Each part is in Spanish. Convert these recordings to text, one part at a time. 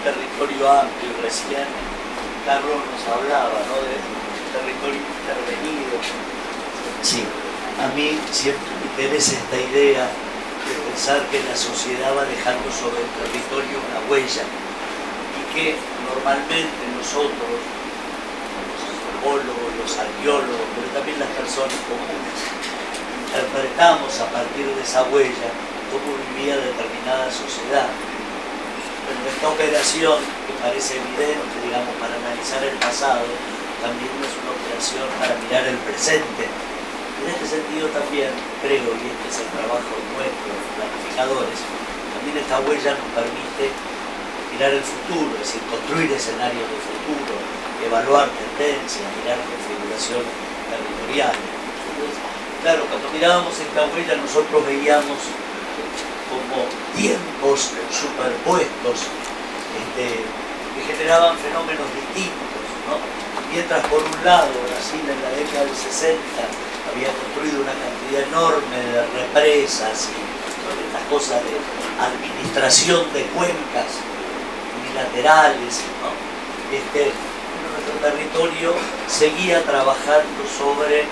territorio amplio, y recién Carlos nos hablaba, ¿no?, de territorio intervenido. Sí, a mí siempre me interesa esta idea de pensar que la sociedad va dejando sobre el territorio una huella y que normalmente nosotros, los antropólogos, los arqueólogos, pero también las personas comunes, interpretamos a partir de esa huella cómo vivía determinada sociedad. Pero esta operación, que parece evidente, digamos, para analizar el pasado, también es una operación para mirar el presente. En este sentido también creo, y este es el trabajo nuestro, los planificadores, también esta huella nos permite mirar el futuro, es decir, construir escenarios de futuro, evaluar tendencias, mirar configuraciones territoriales. Entonces, claro, cuando mirábamos esta huella nosotros veíamos como tiempos superpuestos que generaban fenómenos distintos, ¿no? Mientras por un lado Brasil en la década del 60 había construido una cantidad enorme de represas y estas cosas de administración de cuencas unilaterales, ¿no? Nuestro territorio seguía trabajando sobre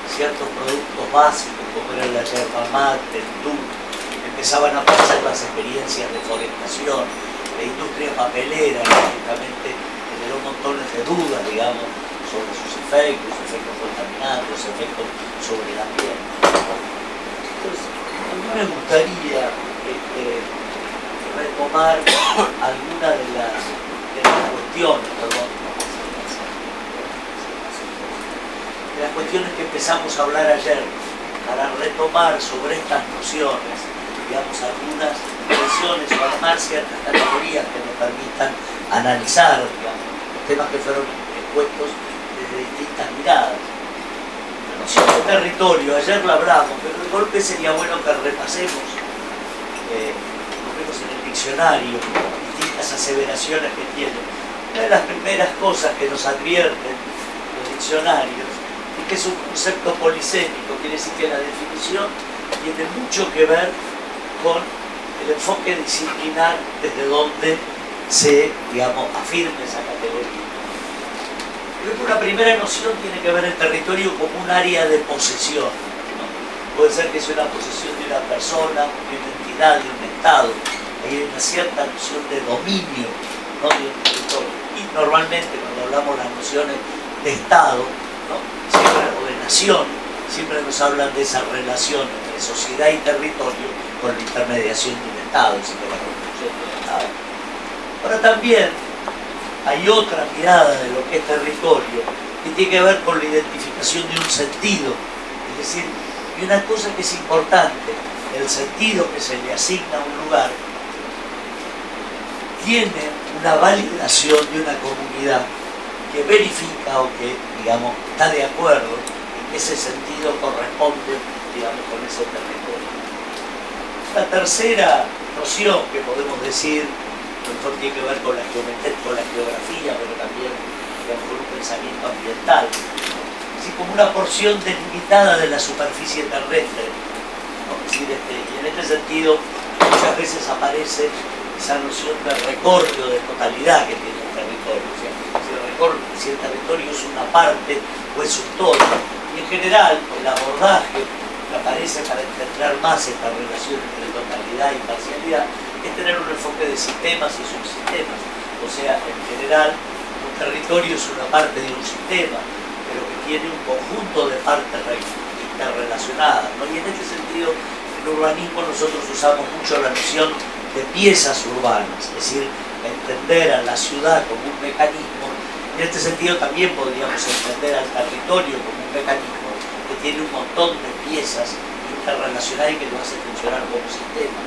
ciertos productos básicos como era la yerba mate, el tú. Empezaban a aparecer las experiencias de forestación, la industria papelera, lógicamente generó montones de dudas, digamos, sobre sus efectos contaminantes, efectos sobre el ambiente. Entonces, a mí me gustaría retomar algunas de las cuestiones, de las cuestiones que empezamos a hablar ayer, para retomar sobre estas nociones, digamos, algunas cuestiones o armar ciertas categorías que nos permitan analizar, digamos, los temas que fueron expuestos desde distintas miradas. La noción de territorio, ayer la hablamos, pero de golpe sería bueno que repasemos, lo vemos en el diccionario, distintas aseveraciones que tiene. Una de las primeras cosas que nos advierten los diccionarios es que es un concepto polisémico, quiere decir que la definición tiene mucho que ver con el enfoque disciplinar desde donde se, digamos, afirma esa categoría. Creo que una primera noción tiene que ver el territorio como un área de posesión, ¿no? Puede ser que sea una posesión de una persona, de una entidad, de un Estado. Ahí hay una cierta noción de dominio, ¿no?, de un territorio. Y normalmente cuando hablamos de las nociones de Estado, ¿no?, siempre, o de nación, siempre nos hablan de esa relación entre sociedad y territorio con la intermediación de un Estado, siempre la construcción del Estado. Ahora también hay otra mirada de lo que es territorio que tiene que ver con la identificación de un sentido, es decir, y una cosa que es importante, el sentido que se le asigna a un lugar tiene una validación de una comunidad que verifica o que, digamos, está de acuerdo en que ese sentido corresponde, digamos, con ese territorio. La tercera noción que podemos decir, a lo mejor tiene que ver con la geografía, pero también, digamos, con un pensamiento ambiental, así como una porción delimitada de la superficie terrestre, ¿no? Es decir, y en este sentido muchas veces aparece esa noción de recorrido de totalidad que tiene el territorio, o sea, si el territorio es una parte o es un todo. Y en general el abordaje que aparece para entender más esta relación entre totalidad y parcialidad es tener un enfoque de sistemas y subsistemas. O sea, en general un territorio es una parte de un sistema, pero que tiene un conjunto de partes interrelacionadas, ¿no? Y en este sentido en urbanismo nosotros usamos mucho la noción de piezas urbanas, es decir, entender a la ciudad como un mecanismo. En este sentido también podríamos entender al territorio como un mecanismo que tiene un montón de piezas interrelacionadas y que lo hace funcionar como sistema.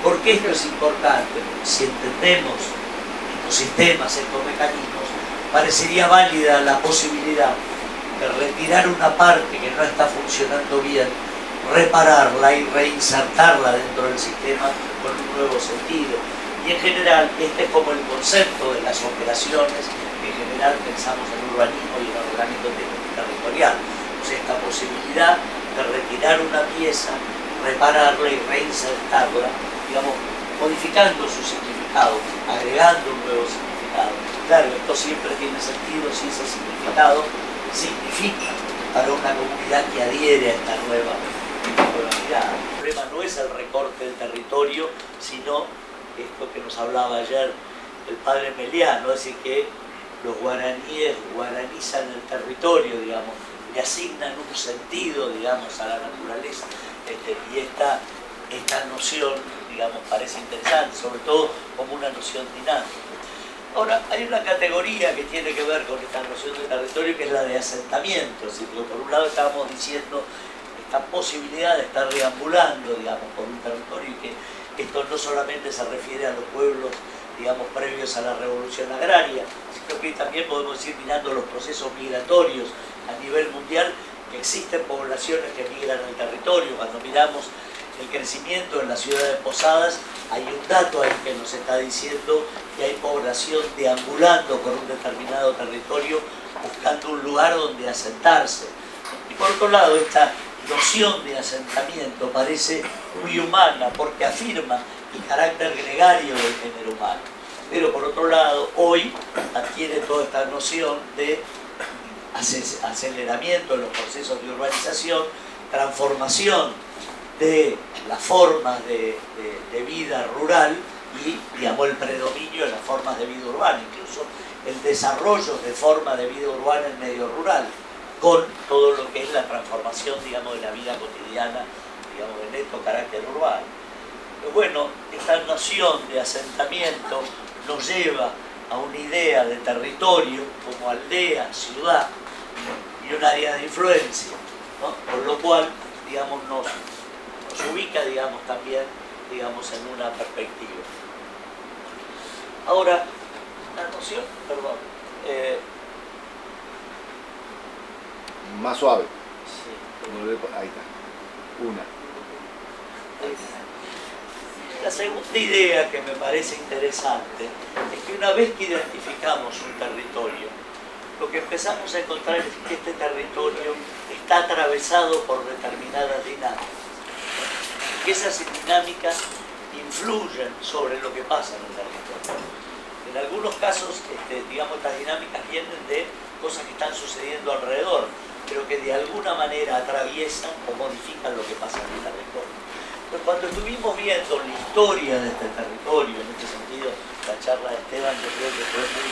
¿Por qué esto es importante? Porque si entendemos estos sistemas, estos mecanismos, parecería válida la posibilidad de retirar una parte que no está funcionando bien, repararla y reinsertarla dentro del sistema con un nuevo sentido. Y en general, este es como el concepto de las operaciones que en general pensamos en urbanismo y en ordenamiento territorial. O sea, esta posibilidad de retirar una pieza, repararla y reinsertarla, digamos, modificando su significado, agregando un nuevo significado. Claro, esto siempre tiene sentido si ese significado significa para una comunidad que adhiere a esta nueva mirada. El problema no es el recorte del territorio, sino esto que nos hablaba ayer el padre Meliano, es decir, que los guaraníes guaranizan el territorio, digamos, le asignan un sentido, digamos, a la naturaleza, y esta noción, digamos, parece interesante, sobre todo como una noción dinámica. Ahora, hay una categoría que tiene que ver con esta noción de territorio, que es la de asentamiento, es decir, porque por un lado estábamos diciendo esta posibilidad de estar deambulando, digamos, por un territorio, y que esto no solamente se refiere a los pueblos, digamos, previos a la revolución agraria, sino que también podemos ir mirando los procesos migratorios a nivel mundial, que existen poblaciones que migran al territorio. Cuando miramos el crecimiento en la ciudad de Posadas, hay un dato ahí que nos está diciendo que hay población deambulando por un determinado territorio buscando un lugar donde asentarse. Y por otro lado, esta noción de asentamiento parece muy humana porque afirma el carácter gregario del género humano. Pero por otro lado, hoy adquiere toda esta noción de aceleramiento en los procesos de urbanización, transformación de las formas de vida rural y, digamos, el predominio de las formas de vida urbana, incluso el desarrollo de formas de vida urbana en medio rural, con todo lo que es la transformación, digamos, de la vida cotidiana, digamos, de neto carácter urbano. Pero bueno, esta noción de asentamiento nos lleva a una idea de territorio como aldea, ciudad y un área de influencia, ¿no? Por lo cual, digamos, nos ubica, digamos, también, digamos, en una perspectiva. Ahora, la noción, perdón, más suave. Sí. Ahí está. Una. La segunda idea que me parece interesante es que una vez que identificamos un territorio, lo que empezamos a encontrar es que este territorio está atravesado por determinadas dinámicas. Que esas dinámicas influyen sobre lo que pasa en el territorio. En algunos casos, digamos, estas dinámicas vienen de cosas que están sucediendo alrededor, pero que de alguna manera atraviesan o modifican lo que pasa en el territorio. Entonces, cuando estuvimos viendo la historia de este territorio, en este sentido, la charla de Esteban yo creo que fue muy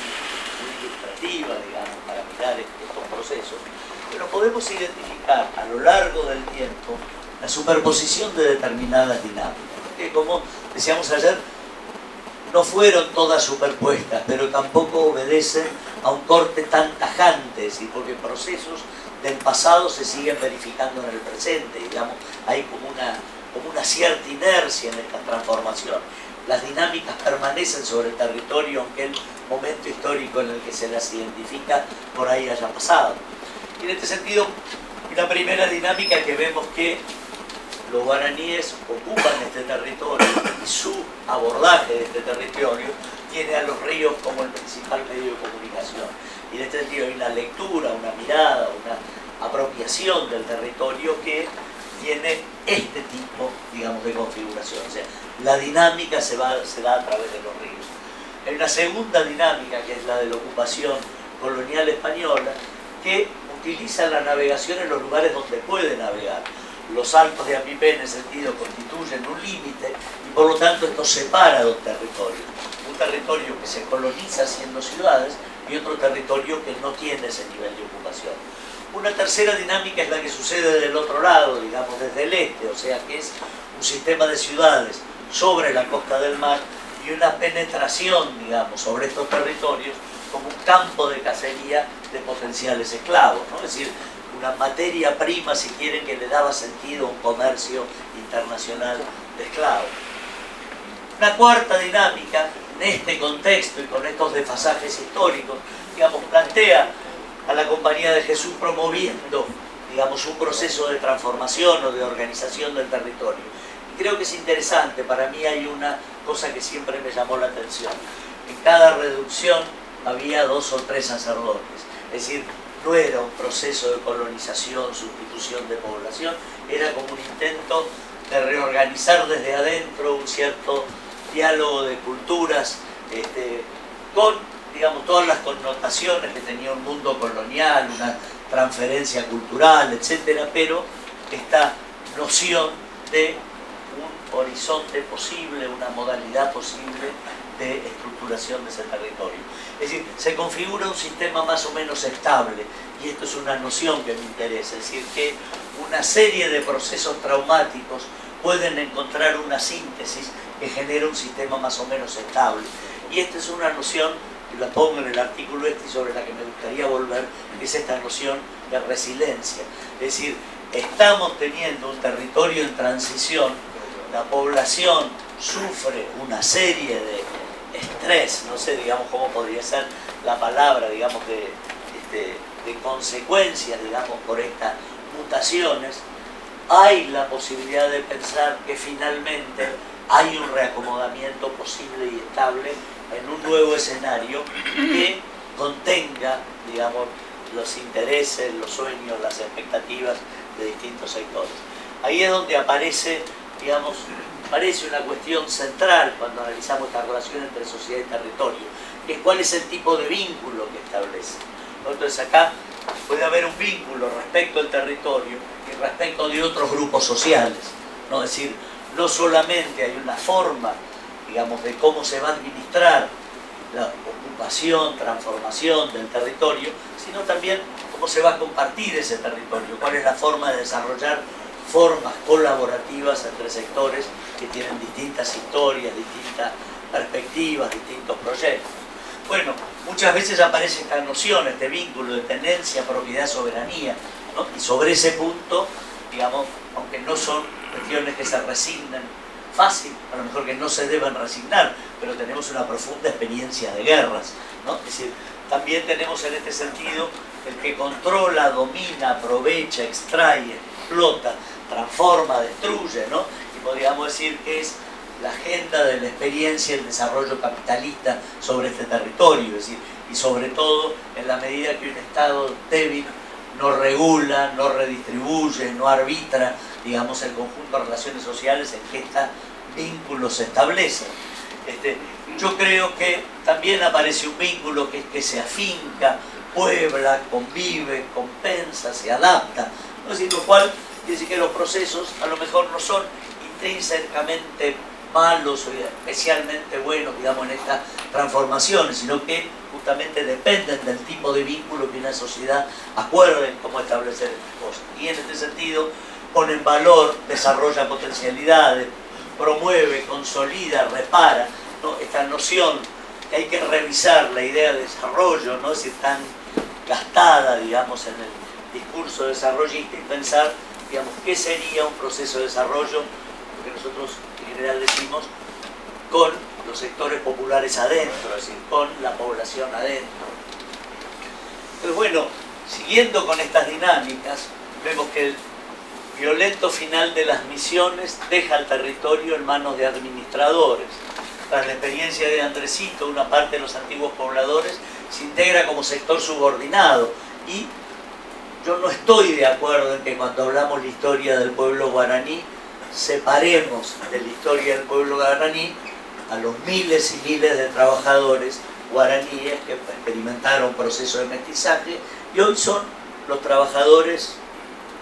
ilustrativa, digamos, para mirar estos procesos, pero podemos identificar a lo largo del tiempo la superposición de determinadas dinámicas, que, como decíamos ayer, no fueron todas superpuestas, pero tampoco obedecen a un corte tan tajante, ¿sí? Porque procesos del pasado se siguen verificando en el presente, digamos, hay como una cierta inercia en esta transformación. Las dinámicas permanecen sobre el territorio, aunque el momento histórico en el que se las identifica por ahí haya pasado. Y en este sentido, la primera dinámica que vemos que los guaraníes ocupan este territorio y su abordaje de este territorio tiene a los ríos como el principal medio de comunicación. Y en este sentido hay una lectura, una mirada, una apropiación del territorio que tiene este tipo, digamos, de configuración. O sea, la dinámica se da a través de los ríos. Hay una segunda dinámica, que es la de la ocupación colonial española, que utiliza la navegación en los lugares donde puede navegar. Los Altos de Apipé, en ese sentido, constituyen un límite y por lo tanto esto separa dos territorios. Un territorio que se coloniza haciendo ciudades y otro territorio que no tiene ese nivel de ocupación. Una tercera dinámica es la que sucede del otro lado, digamos, desde el este, o sea que es un sistema de ciudades sobre la costa del mar y una penetración, digamos, sobre estos territorios como un campo de cacería de potenciales esclavos, ¿no? Es decir, una materia prima, si quieren, que le daba sentido a un comercio internacional de esclavos. Una cuarta dinámica, en este contexto y con estos desfasajes históricos, digamos, plantea a la Compañía de Jesús promoviendo, digamos, un proceso de transformación o de organización del territorio. Y creo que es interesante, para mí hay una cosa que siempre me llamó la atención. En cada reducción había 2 o 3 sacerdotes, es decir, no era un proceso de colonización, sustitución de población, era como un intento de reorganizar desde adentro un cierto diálogo de culturas, con, digamos, todas las connotaciones que tenía un mundo colonial, una transferencia cultural, etcétera, pero esta noción de un horizonte posible, una modalidad posible de estructuración de ese territorio. Es decir, se configura un sistema más o menos estable, y esto es una noción que me interesa, es decir, que una serie de procesos traumáticos pueden encontrar una síntesis que genera un sistema más o menos estable. Y esta es una noción, que la pongo en el artículo y sobre la que me gustaría volver, que es esta noción de resiliencia. Es decir, estamos teniendo un territorio en transición, la población sufre una serie de estrés, no sé, digamos, cómo podría ser la palabra, digamos, de consecuencias, digamos, por estas mutaciones. Hay la posibilidad de pensar que finalmente hay un reacomodamiento posible y estable en un nuevo escenario que contenga, digamos, los intereses, los sueños, las expectativas de distintos sectores. Ahí es donde aparece, digamos, parece una cuestión central cuando analizamos esta relación entre sociedad y territorio, que es cuál es el tipo de vínculo que establece. Entonces acá puede haber un vínculo respecto al territorio y respecto de otros grupos sociales, ¿no? Es decir, no solamente hay una forma, digamos, de cómo se va a administrar la ocupación, transformación del territorio, sino también cómo se va a compartir ese territorio, cuál es la forma de desarrollar formas colaborativas entre sectores que tienen distintas historias, distintas perspectivas, distintos proyectos. Bueno, muchas veces aparece esta noción, este vínculo de tenencia, propiedad, soberanía, ¿no? Y sobre ese punto, digamos, aunque no son cuestiones que se resignen fácil, a lo mejor que no se deben resignar, pero tenemos una profunda experiencia de guerras, ¿no? Es decir, también tenemos en este sentido el que controla, domina, aprovecha, extrae, explota, transforma, destruye, ¿no? Y podríamos decir que es la agenda de la experiencia y el desarrollo capitalista sobre este territorio, es decir, y sobre todo en la medida que un Estado débil no regula, no redistribuye, no arbitra, digamos, el conjunto de relaciones sociales en que estos vínculos se establecen. Yo creo que también aparece un vínculo que se afinca, puebla, convive, compensa, se adapta, ¿no? Es decir, lo cual quiere decir que los procesos a lo mejor no son intrínsecamente malos o especialmente buenos, digamos, en estas transformaciones, sino que justamente dependen del tipo de vínculo que una sociedad acuerde en cómo establecer estas cosas. Y en este sentido pone en valor, desarrolla potencialidades, promueve, consolida, repara, ¿no? Esta noción que hay que revisar, la idea de desarrollo, ¿no? Es decir, tan gastada, digamos, en el discurso desarrollista, y pensar, digamos, qué sería un proceso de desarrollo, lo que nosotros en general decimos, con los sectores populares adentro, es decir, con la población adentro. Entonces, bueno, siguiendo con estas dinámicas, vemos que el violento final de las misiones deja el territorio en manos de administradores. Tras la experiencia de Andresito, una parte de los antiguos pobladores se integra como sector subordinado, y yo no estoy de acuerdo en que cuando hablamos de la historia del pueblo guaraní separemos de la historia del pueblo guaraní a los miles y miles de trabajadores guaraníes que experimentaron procesos de mestizaje y hoy son los trabajadores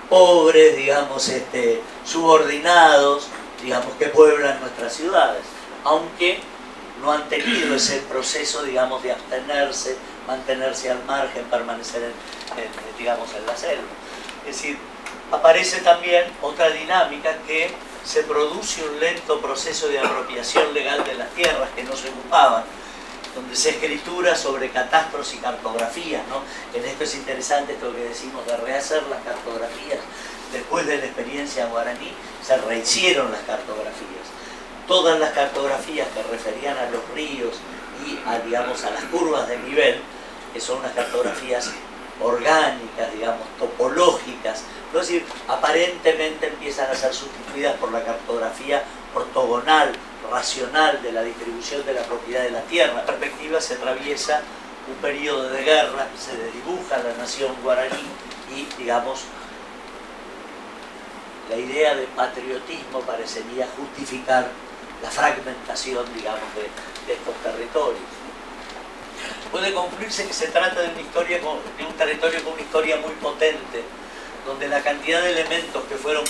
pobres, digamos, subordinados, digamos, que pueblan nuestras ciudades, aunque no han tenido ese proceso, digamos, de abstenerse, mantenerse al margen, permanecer digamos, en la selva. Es decir, aparece también otra dinámica, que se produce un lento proceso de apropiación legal de las tierras que no se ocupaban, donde se escritura sobre catastros y cartografías, ¿no? En esto es interesante esto que decimos de rehacer las cartografías. Después de la experiencia guaraní se rehicieron las cartografías. Todas las cartografías que referían a los ríos y digamos, a las curvas de nivel, que son unas cartografías orgánicas, digamos, topológicas, es decir, aparentemente empiezan a ser sustituidas por la cartografía ortogonal, racional de la distribución de la propiedad de la tierra. En la perspectiva se atraviesa un periodo de guerra, se desdibuja la nación guaraní y, digamos, la idea de patriotismo parecería justificar la fragmentación, digamos, de estos territorios. Puede concluirse que se trata de un territorio con una historia muy potente, donde la cantidad de elementos que fueron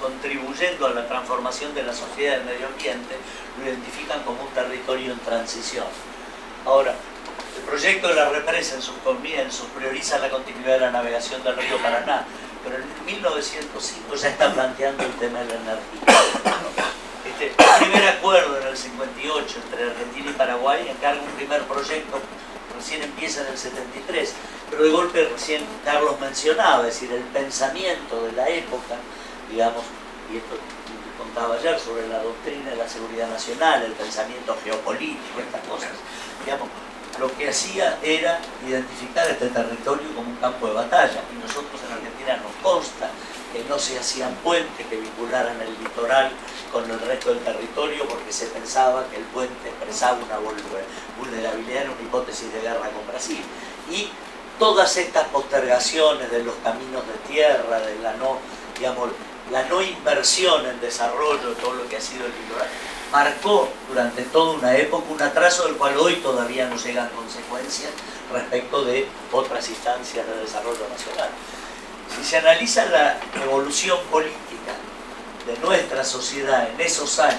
contribuyendo a la transformación de la sociedad del medio ambiente lo identifican como un territorio en transición. Ahora, el proyecto de la represa en sus comienzos prioriza la continuidad de la navegación del río Paraná, pero en 1905 ya está planteando el tema de la energía. El primer acuerdo en el 58 entre Argentina y Paraguay encarga un primer proyecto, recién empieza en el 73, pero de golpe recién Carlos mencionaba, es decir, el pensamiento de la época, digamos, y esto contaba ayer sobre la doctrina de la seguridad nacional, el pensamiento geopolítico, estas cosas, digamos, lo que hacía era identificar este territorio como un campo de batalla, y nosotros en Argentina nos consta que no se hacían puentes que vincularan el litoral con el resto del territorio porque se pensaba que el puente expresaba una vulnerabilidad en una hipótesis de guerra con Brasil. Y todas estas postergaciones de los caminos de tierra, de la no inversión en desarrollo de todo lo que ha sido el litoral, marcó durante toda una época un atraso del cual hoy todavía no llegan consecuencias respecto de otras instancias de desarrollo nacional. Si se analiza la evolución política de nuestra sociedad en esos años,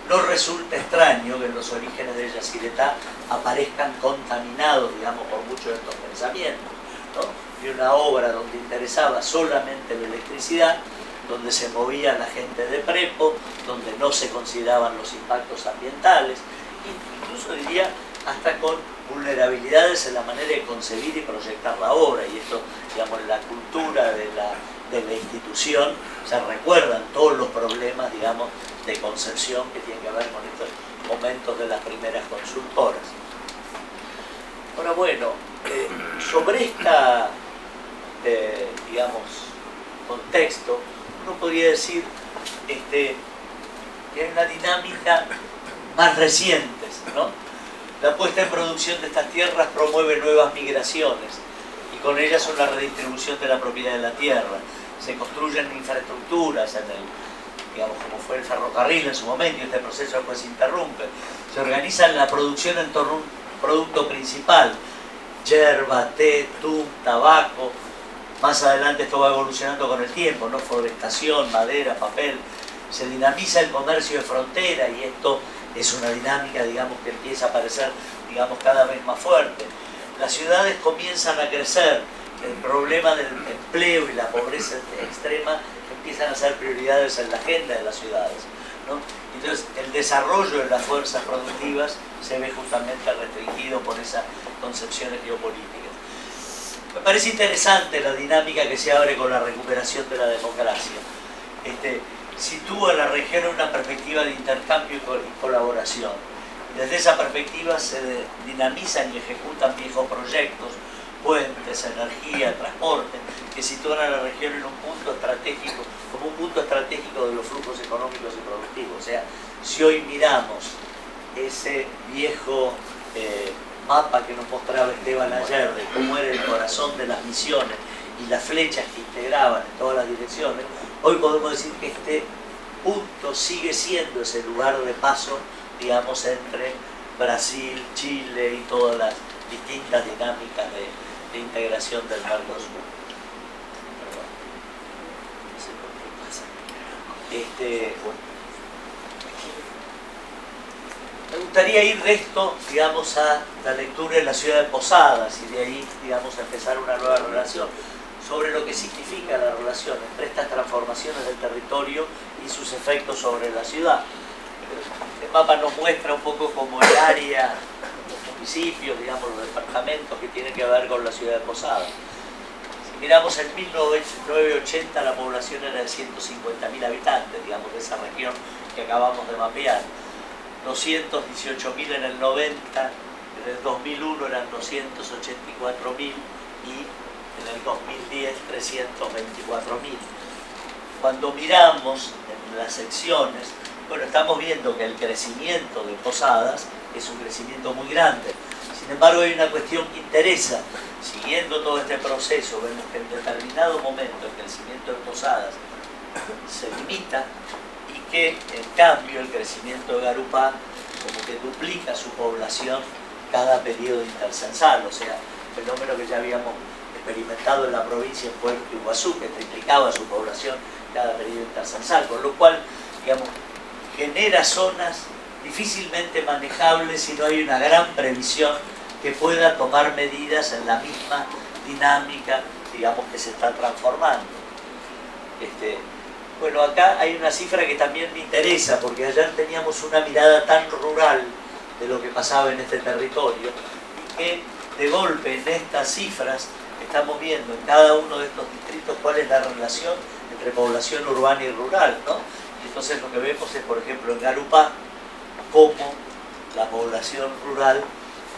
no resulta extraño que los orígenes de Yacyretá aparezcan contaminados, digamos, por muchos de estos pensamientos, ¿no? De una obra donde interesaba solamente la electricidad, donde se movía la gente de prepo, donde no se consideraban los impactos ambientales, incluso diría hasta con vulnerabilidades en la manera de concebir y proyectar la obra, y esto, digamos, en la cultura de la institución se recuerdan todos los problemas, digamos, de concepción que tienen que ver con estos momentos de las primeras consultoras. Ahora, bueno, sobre esta, digamos, contexto, uno podría decir que hay una dinámica más reciente, ¿no? La puesta en producción de estas tierras promueve nuevas migraciones y con ellas una redistribución de la propiedad de la tierra. Se construyen infraestructuras, digamos, como fue el ferrocarril en su momento, y este proceso después se interrumpe. Se organiza la producción en torno a un producto principal, yerba, té, tum, tabaco. Más adelante esto va evolucionando con el tiempo, ¿no? Forestación, madera, papel. Se dinamiza el comercio de frontera y esto es una dinámica, digamos, que empieza a aparecer, digamos, cada vez más fuerte. Las ciudades comienzan a crecer, el problema del empleo y la pobreza extrema empiezan a ser prioridades en la agenda de las ciudades, ¿no? Entonces, el desarrollo de las fuerzas productivas se ve justamente restringido por esas concepciones geopolíticas. Me parece interesante la dinámica que se abre con la recuperación de la democracia. Sitúa a la región en una perspectiva de intercambio y colaboración. Desde esa perspectiva se dinamizan y ejecutan viejos proyectos, puentes, energía, transporte, que sitúan a la región en un punto estratégico, como un punto estratégico de los flujos económicos y productivos. O sea, si hoy miramos ese viejo mapa que nos mostraba Esteban ayer de cómo era el corazón de las misiones y las flechas que integraban en todas las direcciones, hoy podemos decir que este punto sigue siendo ese lugar de paso, digamos, entre Brasil, Chile y todas las distintas dinámicas de integración del Mercosur. Perdón. No sé por qué pasa. Me gustaría ir de esto, digamos, a la lectura de la ciudad de Posadas y de ahí, digamos, a empezar una nueva relación sobre lo que significa la relación entre estas transformaciones del territorio y sus efectos sobre la ciudad. El mapa nos muestra un poco como el área, los municipios, digamos, los departamentos que tienen que ver con la ciudad de Posadas. Si miramos en 1980 la población era de 150.000 habitantes, digamos, de esa región que acabamos de mapear. 218.000 en el 90, en el 2001 eran 284.000 y en el 2010 324.000. Cuando miramos en las secciones, bueno, estamos viendo que el crecimiento de Posadas es un crecimiento muy grande. Sin embargo, hay una cuestión que interesa. Siguiendo todo este proceso, vemos que en determinado momento el crecimiento de Posadas se limita y que en cambio el crecimiento de Garupá como que duplica su población cada periodo intercensal, o sea, fenómeno que ya habíamos experimentado en la provincia de Puerto Iguazú, que triplicaba su población cada periodo intercensal, con lo cual, digamos, genera zonas difícilmente manejables si no hay una gran previsión que pueda tomar medidas en la misma dinámica, digamos, que se está transformando. Bueno, acá hay una cifra que también me interesa, porque ayer teníamos una mirada tan rural de lo que pasaba en este territorio, y que de golpe en estas cifras estamos viendo en cada uno de estos distritos cuál es la relación entre población urbana y rural, ¿no? Y entonces lo que vemos es, por ejemplo, en Garupá, cómo la población rural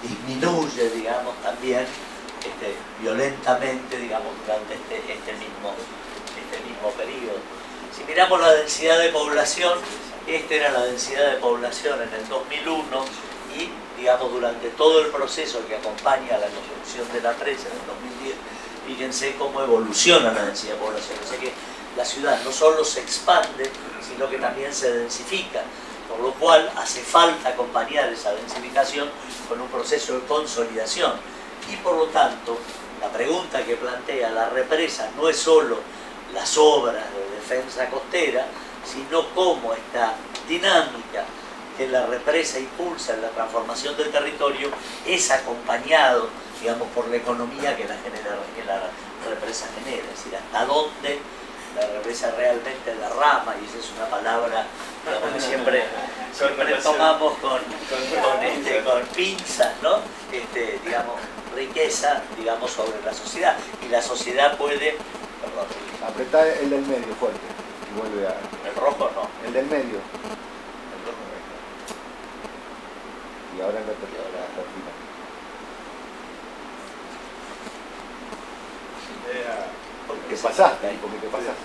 disminuye, digamos, también violentamente, digamos, durante este mismo periodo. Si miramos la densidad de población, esta era la densidad de población en el 2001 y, digamos, durante todo el proceso que acompaña a la construcción de la presa en el 2010, fíjense cómo evoluciona la densidad de población. O sea que la ciudad no solo se expande, sino que también se densifica, por lo cual hace falta acompañar esa densificación con un proceso de consolidación. Y por lo tanto, la pregunta que plantea la represa no es solo las obras de defensa costera, sino cómo esta dinámica que la represa impulsa en la transformación del territorio es acompañado, digamos, por la economía que la represa genera, es decir, hasta dónde la represa realmente derrama, y esa es una palabra, digamos, que siempre tomamos con pinzas, ¿no? Digamos, riqueza, digamos, sobre la sociedad, y la sociedad puede... Perdón. Apretá el del medio fuerte y vuelve a... El rojo no. El del medio. El rojo no. Y ahora en la final. Porque te pasaste ahí, porque te pasaste.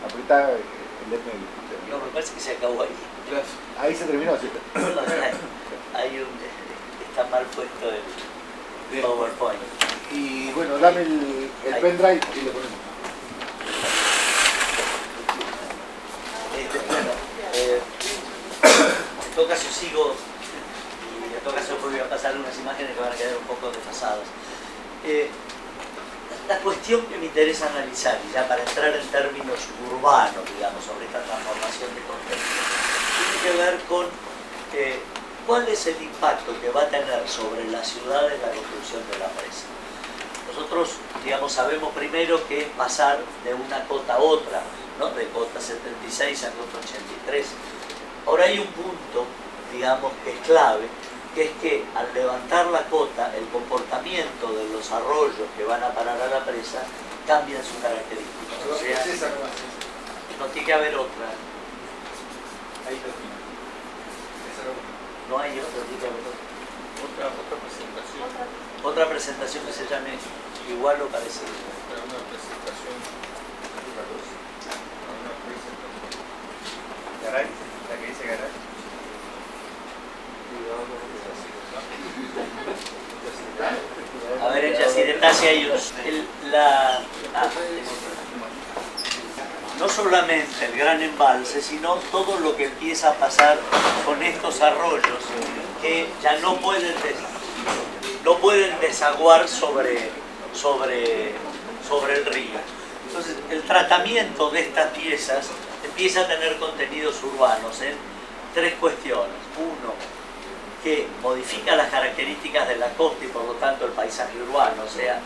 Apretá el del medio. No, me parece que se acabó ahí. Ahí se terminó, ¿sí? Está mal puesto el PowerPoint. Y bueno, dame el pendrive y le ponemos. Bueno, en todo caso sigo, y en todo caso voy a pasar unas imágenes que van a quedar un poco desfasadas. La cuestión que me interesa analizar, y ya para entrar en términos urbanos, digamos, sobre esta transformación de contexto, tiene que ver con cuál es el impacto que va a tener sobre las ciudades la construcción de la presa. Nosotros, digamos, sabemos primero que es pasar de una cota a otra, ¿no? De cota 76 a cota 83. Ahora hay un punto, digamos, que es clave, que es que al levantar la cota, el comportamiento de los arroyos que van a parar a la presa cambian sus características. O sea, no tiene que haber otra. Ahí termina. No hay otra, tiene que haber otra. Otra presentación. Otra presentación que se llame igual o parecido. Una presentación. Una presentación. Garay, la que dice Garay. A ver, en Yacyretá hay no solamente el gran embalse, sino todo lo que empieza a pasar con estos arroyos que ya no pueden desaguar sobre el río. Entonces, el tratamiento de estas piezas empieza a tener contenidos urbanos en tres cuestiones. Uno, que modifica las características de la costa y por lo tanto el paisaje urbano, o sea,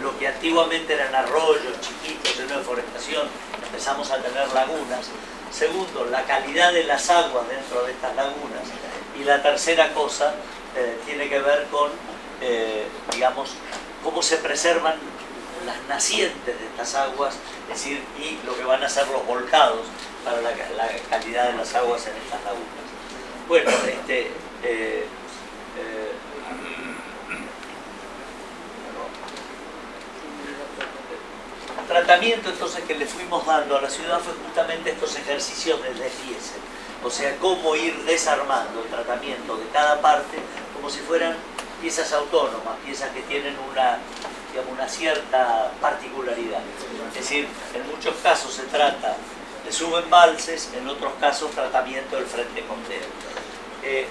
lo que antiguamente eran arroyos chiquitos llenos de forestación, empezamos a tener lagunas. Segundo, la calidad de las aguas dentro de estas lagunas. Y la tercera cosa tiene que ver con, digamos, cómo se preservan las nacientes de estas aguas, es decir, y lo que van a ser los volcados para la calidad de las aguas en estas lagunas. Bueno, el tratamiento entonces que le fuimos dando a la ciudad fue justamente estos ejercicios de desliece, o sea, cómo ir desarmando el tratamiento de cada parte como si fueran piezas autónomas, piezas que tienen digamos, una cierta particularidad. Es decir, en muchos casos se trata de subembalses, en otros casos tratamiento del frente costero. En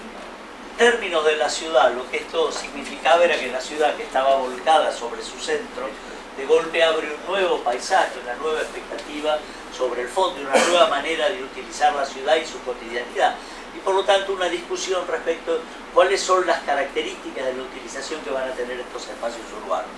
términos de la ciudad, lo que esto significaba era que la ciudad, que estaba volcada sobre su centro, de golpe abre un nuevo paisaje, una nueva expectativa sobre el fondo, una nueva manera de utilizar la ciudad y su cotidianidad. Y por lo tanto una discusión respecto de cuáles son las características de la utilización que van a tener estos espacios urbanos.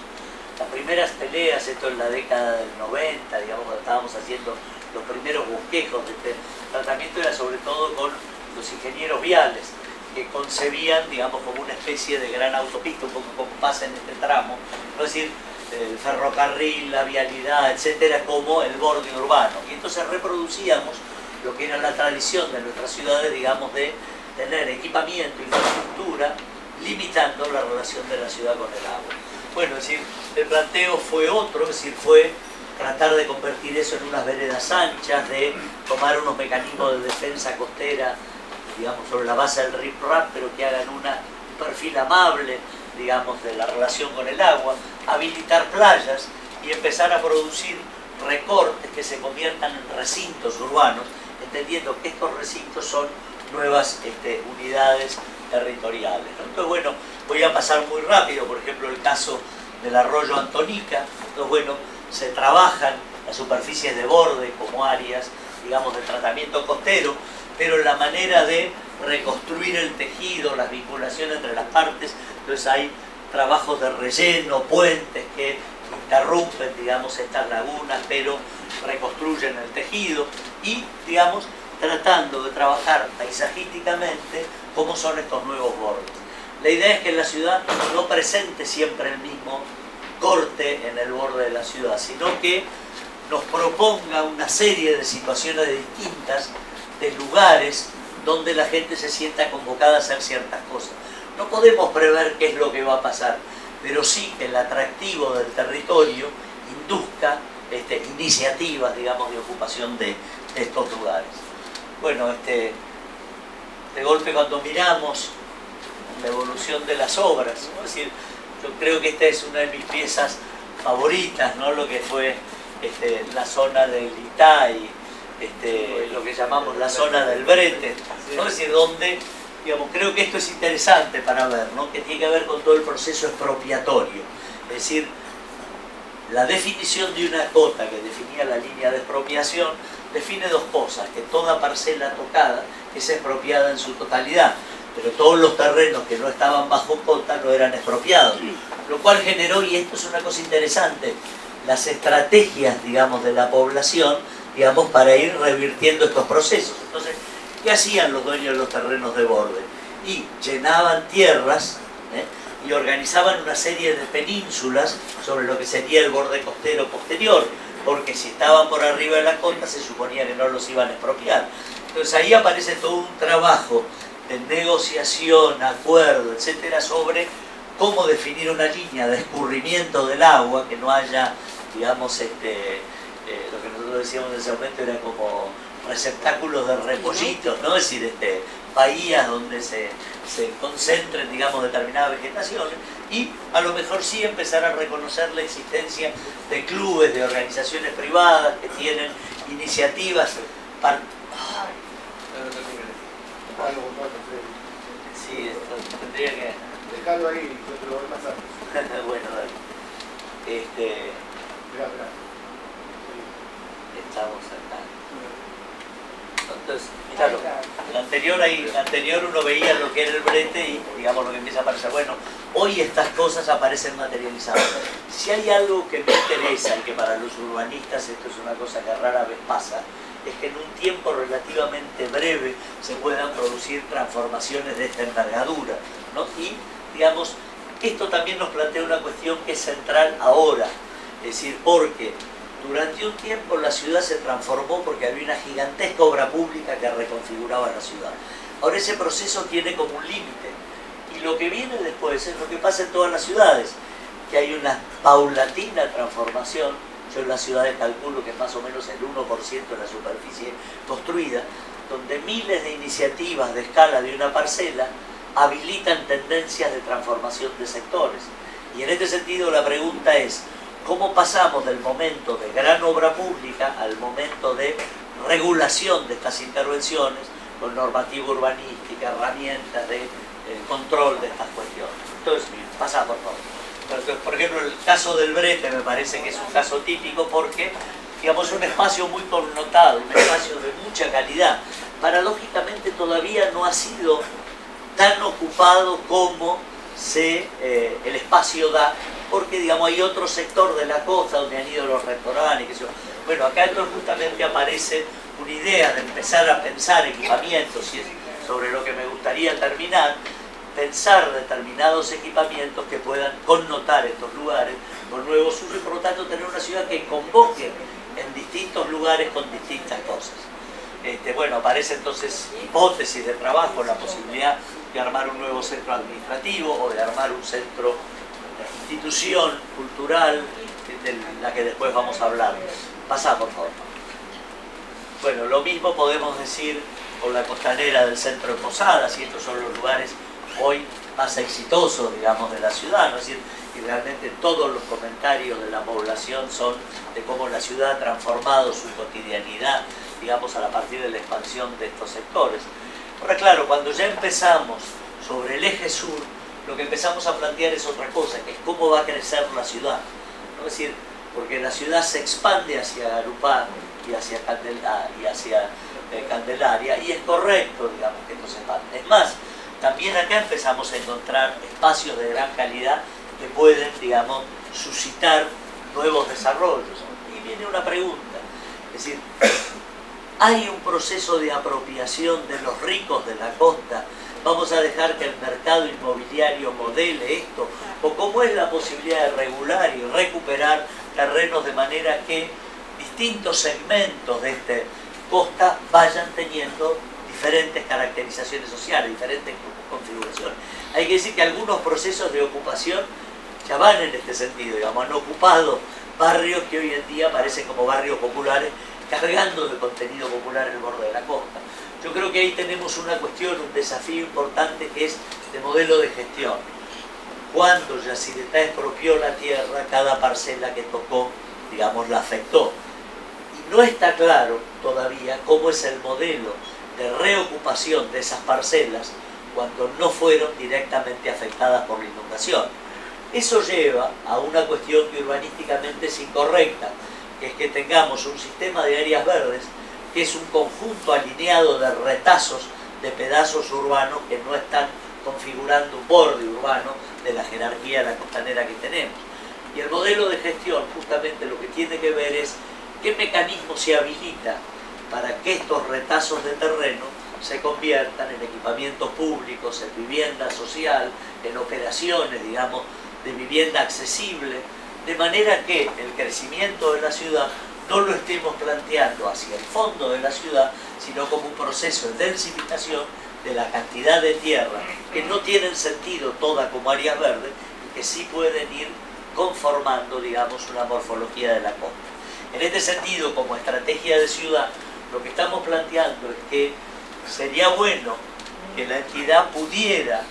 Las primeras peleas, esto en la década del 90, digamos, cuando estábamos haciendo los primeros bosquejos de este tratamiento, era sobre todo con los ingenieros viales, que concebían, digamos, como una especie de gran autopista, un poco como pasa en este tramo, es decir, el ferrocarril, la vialidad, etcétera, como el borde urbano. Y entonces reproducíamos lo que era la tradición de nuestras ciudades, digamos, de tener equipamiento, infraestructura, limitando la relación de la ciudad con el agua. Bueno, es decir, el planteo fue otro, es decir, fue tratar de convertir eso en unas veredas anchas, de tomar unos mecanismos de defensa costera, digamos, sobre la base del riprap, pero que hagan un perfil amable, digamos, de la relación con el agua, habilitar playas y empezar a producir recortes que se conviertan en recintos urbanos, entendiendo que estos recintos son nuevas unidades territoriales, ¿no? Entonces, bueno, voy a pasar muy rápido, por ejemplo, el caso del arroyo Antonica. Entonces, bueno, se trabajan las superficies de borde como áreas, digamos, de tratamiento costero, pero la manera de reconstruir el tejido, las vinculaciones entre las partes, entonces hay trabajos de relleno, puentes que interrumpen, digamos, estas lagunas, pero reconstruyen el tejido y, digamos, tratando de trabajar paisajísticamente cómo son estos nuevos bordes. La idea es que la ciudad no presente siempre el mismo corte en el borde de la ciudad, sino que nos proponga una serie de situaciones distintas, de lugares donde la gente se sienta convocada a hacer ciertas cosas. No podemos prever qué es lo que va a pasar, pero sí que el atractivo del territorio induzca iniciativas, digamos, de ocupación de estos lugares. Bueno, de golpe cuando miramos la evolución de las obras, ¿no? Es decir, yo creo que esta es una de mis piezas favoritas, ¿no? Lo que fue la zona del Itay, lo que llamamos la zona del Brete, ¿no? Es decir, donde, digamos, creo que esto es interesante para ver, ¿no? Que tiene que ver con todo el proceso expropiatorio. Es decir, la definición de una cota que definía la línea de expropiación define dos cosas: que toda parcela tocada es expropiada en su totalidad, pero todos los terrenos que no estaban bajo cota no eran expropiados, lo cual generó, y esto es una cosa interesante, las estrategias, digamos, de la población, digamos, para ir revirtiendo estos procesos. Entonces, ¿qué hacían los dueños de los terrenos de borde? Y llenaban tierras, y organizaban una serie de penínsulas sobre lo que sería el borde costero posterior, porque si estaban por arriba de la cota se suponía que no los iban a expropiar. Entonces ahí aparece todo un trabajo de negociación, acuerdo, etcétera, sobre cómo definir una línea de escurrimiento del agua, que no haya, digamos, lo que nosotros decíamos en ese momento era como receptáculos de repollitos, ¿no? Es decir, bahías donde se concentren, digamos, determinadas vegetaciones, y a lo mejor sí empezar a reconocer la existencia de clubes, de organizaciones privadas que tienen iniciativas para... Sí, esto tendría que... Dejalo ahí, yo te lo voy a pasar. Bueno, dale. Mirá. Estamos acá. Entonces, claro, la anterior uno veía lo que era el brete y, digamos, lo que empieza a aparecer. Bueno, hoy estas cosas aparecen materializadas. Si hay algo que me interesa y que para los urbanistas esto es una cosa que rara vez pasa, es que en un tiempo relativamente breve se puedan producir transformaciones de esta envergadura, ¿no? Y, digamos, esto también nos plantea una cuestión que es central ahora, es decir, porque durante un tiempo la ciudad se transformó porque había una gigantesca obra pública que reconfiguraba la ciudad. Ahora ese proceso tiene como un límite, y lo que viene después es lo que pasa en todas las ciudades, que hay una paulatina transformación. Yo en las ciudades calculo que es más o menos el 1% de la superficie construida, donde miles de iniciativas de escala de una parcela habilitan tendencias de transformación de sectores. Y en este sentido la pregunta es, ¿cómo pasamos del momento de gran obra pública al momento de regulación de estas intervenciones con normativa urbanística, herramientas de control de estas cuestiones? Entonces, pasa por favor. Entonces, por ejemplo, el caso del Brete me parece que es un caso típico porque, digamos, es un espacio muy connotado, un espacio de mucha calidad. Paradójicamente todavía no ha sido tan ocupado como el espacio da, porque, digamos, hay otro sector de la costa donde han ido los restaurantes, qué sé yo. Bueno, acá entonces justamente aparece una idea de empezar a pensar equipamientos, y es sobre lo que me gustaría terminar, pensar determinados equipamientos que puedan connotar estos lugares con nuevos usos y por lo tanto tener una ciudad que convoque en distintos lugares con distintas cosas. Bueno, aparece entonces hipótesis de trabajo, la posibilidad de armar un nuevo centro administrativo o de armar un centro, una institución cultural de la que después vamos a hablar. Pasá, por favor. Bueno, lo mismo podemos decir con la costanera del centro de Posadas, y estos son los lugares hoy más exitosos, digamos, de la ciudad, ¿no? Es decir, y realmente todos los comentarios de la población son de cómo la ciudad ha transformado su cotidianidad, digamos, a partir de la expansión de estos sectores. Ahora, claro, cuando ya empezamos sobre el eje sur, lo que empezamos a plantear es otra cosa, que es cómo va a crecer la ciudad, ¿no? Es decir, porque la ciudad se expande hacia Garupá y hacia Candelaria, y es correcto, digamos, que esto se expande. Es más, también acá empezamos a encontrar espacios de gran calidad que pueden, digamos, suscitar nuevos desarrollos. Y viene una pregunta, es decir, ¿hay un proceso de apropiación de los ricos de la costa? ¿Vamos a dejar que el mercado inmobiliario modele esto? ¿O cómo es la posibilidad de regular y recuperar terrenos de manera que distintos segmentos de esta costa vayan teniendo diferentes caracterizaciones sociales, diferentes configuraciones? Hay que decir que algunos procesos de ocupación ya van en este sentido, digamos, han ocupado barrios que hoy en día parecen como barrios populares, cargando de contenido popular el borde de la costa. Yo creo que ahí tenemos una cuestión, un desafío importante que es de modelo de gestión. Cuando Yacyretá expropió la tierra, cada parcela que tocó, digamos, la afectó. Y no está claro todavía cómo es el modelo de reocupación de esas parcelas cuando no fueron directamente afectadas por la inundación. Eso lleva a una cuestión que urbanísticamente es incorrecta, que es que tengamos un sistema de áreas verdes que es un conjunto alineado de retazos de pedazos urbanos que no están configurando un borde urbano de la jerarquía de la costanera que tenemos. Y el modelo de gestión justamente lo que tiene que ver es qué mecanismo se habilita para que estos retazos de terreno se conviertan en equipamientos públicos, en vivienda social, en operaciones, digamos, de vivienda accesible, de manera que el crecimiento de la ciudad no lo estemos planteando hacia el fondo de la ciudad, sino como un proceso de densificación de la cantidad de tierra, que no tienen sentido toda como áreas verdes, y que sí pueden ir conformando, digamos, una morfología de la costa. En este sentido, como estrategia de ciudad, lo que estamos planteando es que sería bueno que la entidad pudiera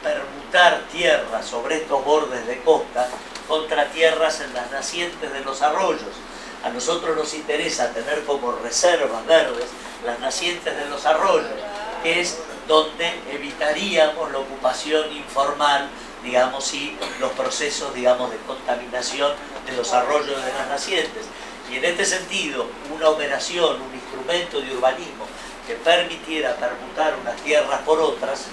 permutar tierras sobre estos bordes de costa contra tierras en las nacientes de los arroyos. A nosotros nos interesa tener como reservas verdes las nacientes de los arroyos, que es donde evitaríamos la ocupación informal, digamos, y los procesos, digamos, de contaminación de los arroyos de las nacientes. Y en este sentido, una operación, un instrumento de urbanismo que permitiera permutar unas tierras por otras,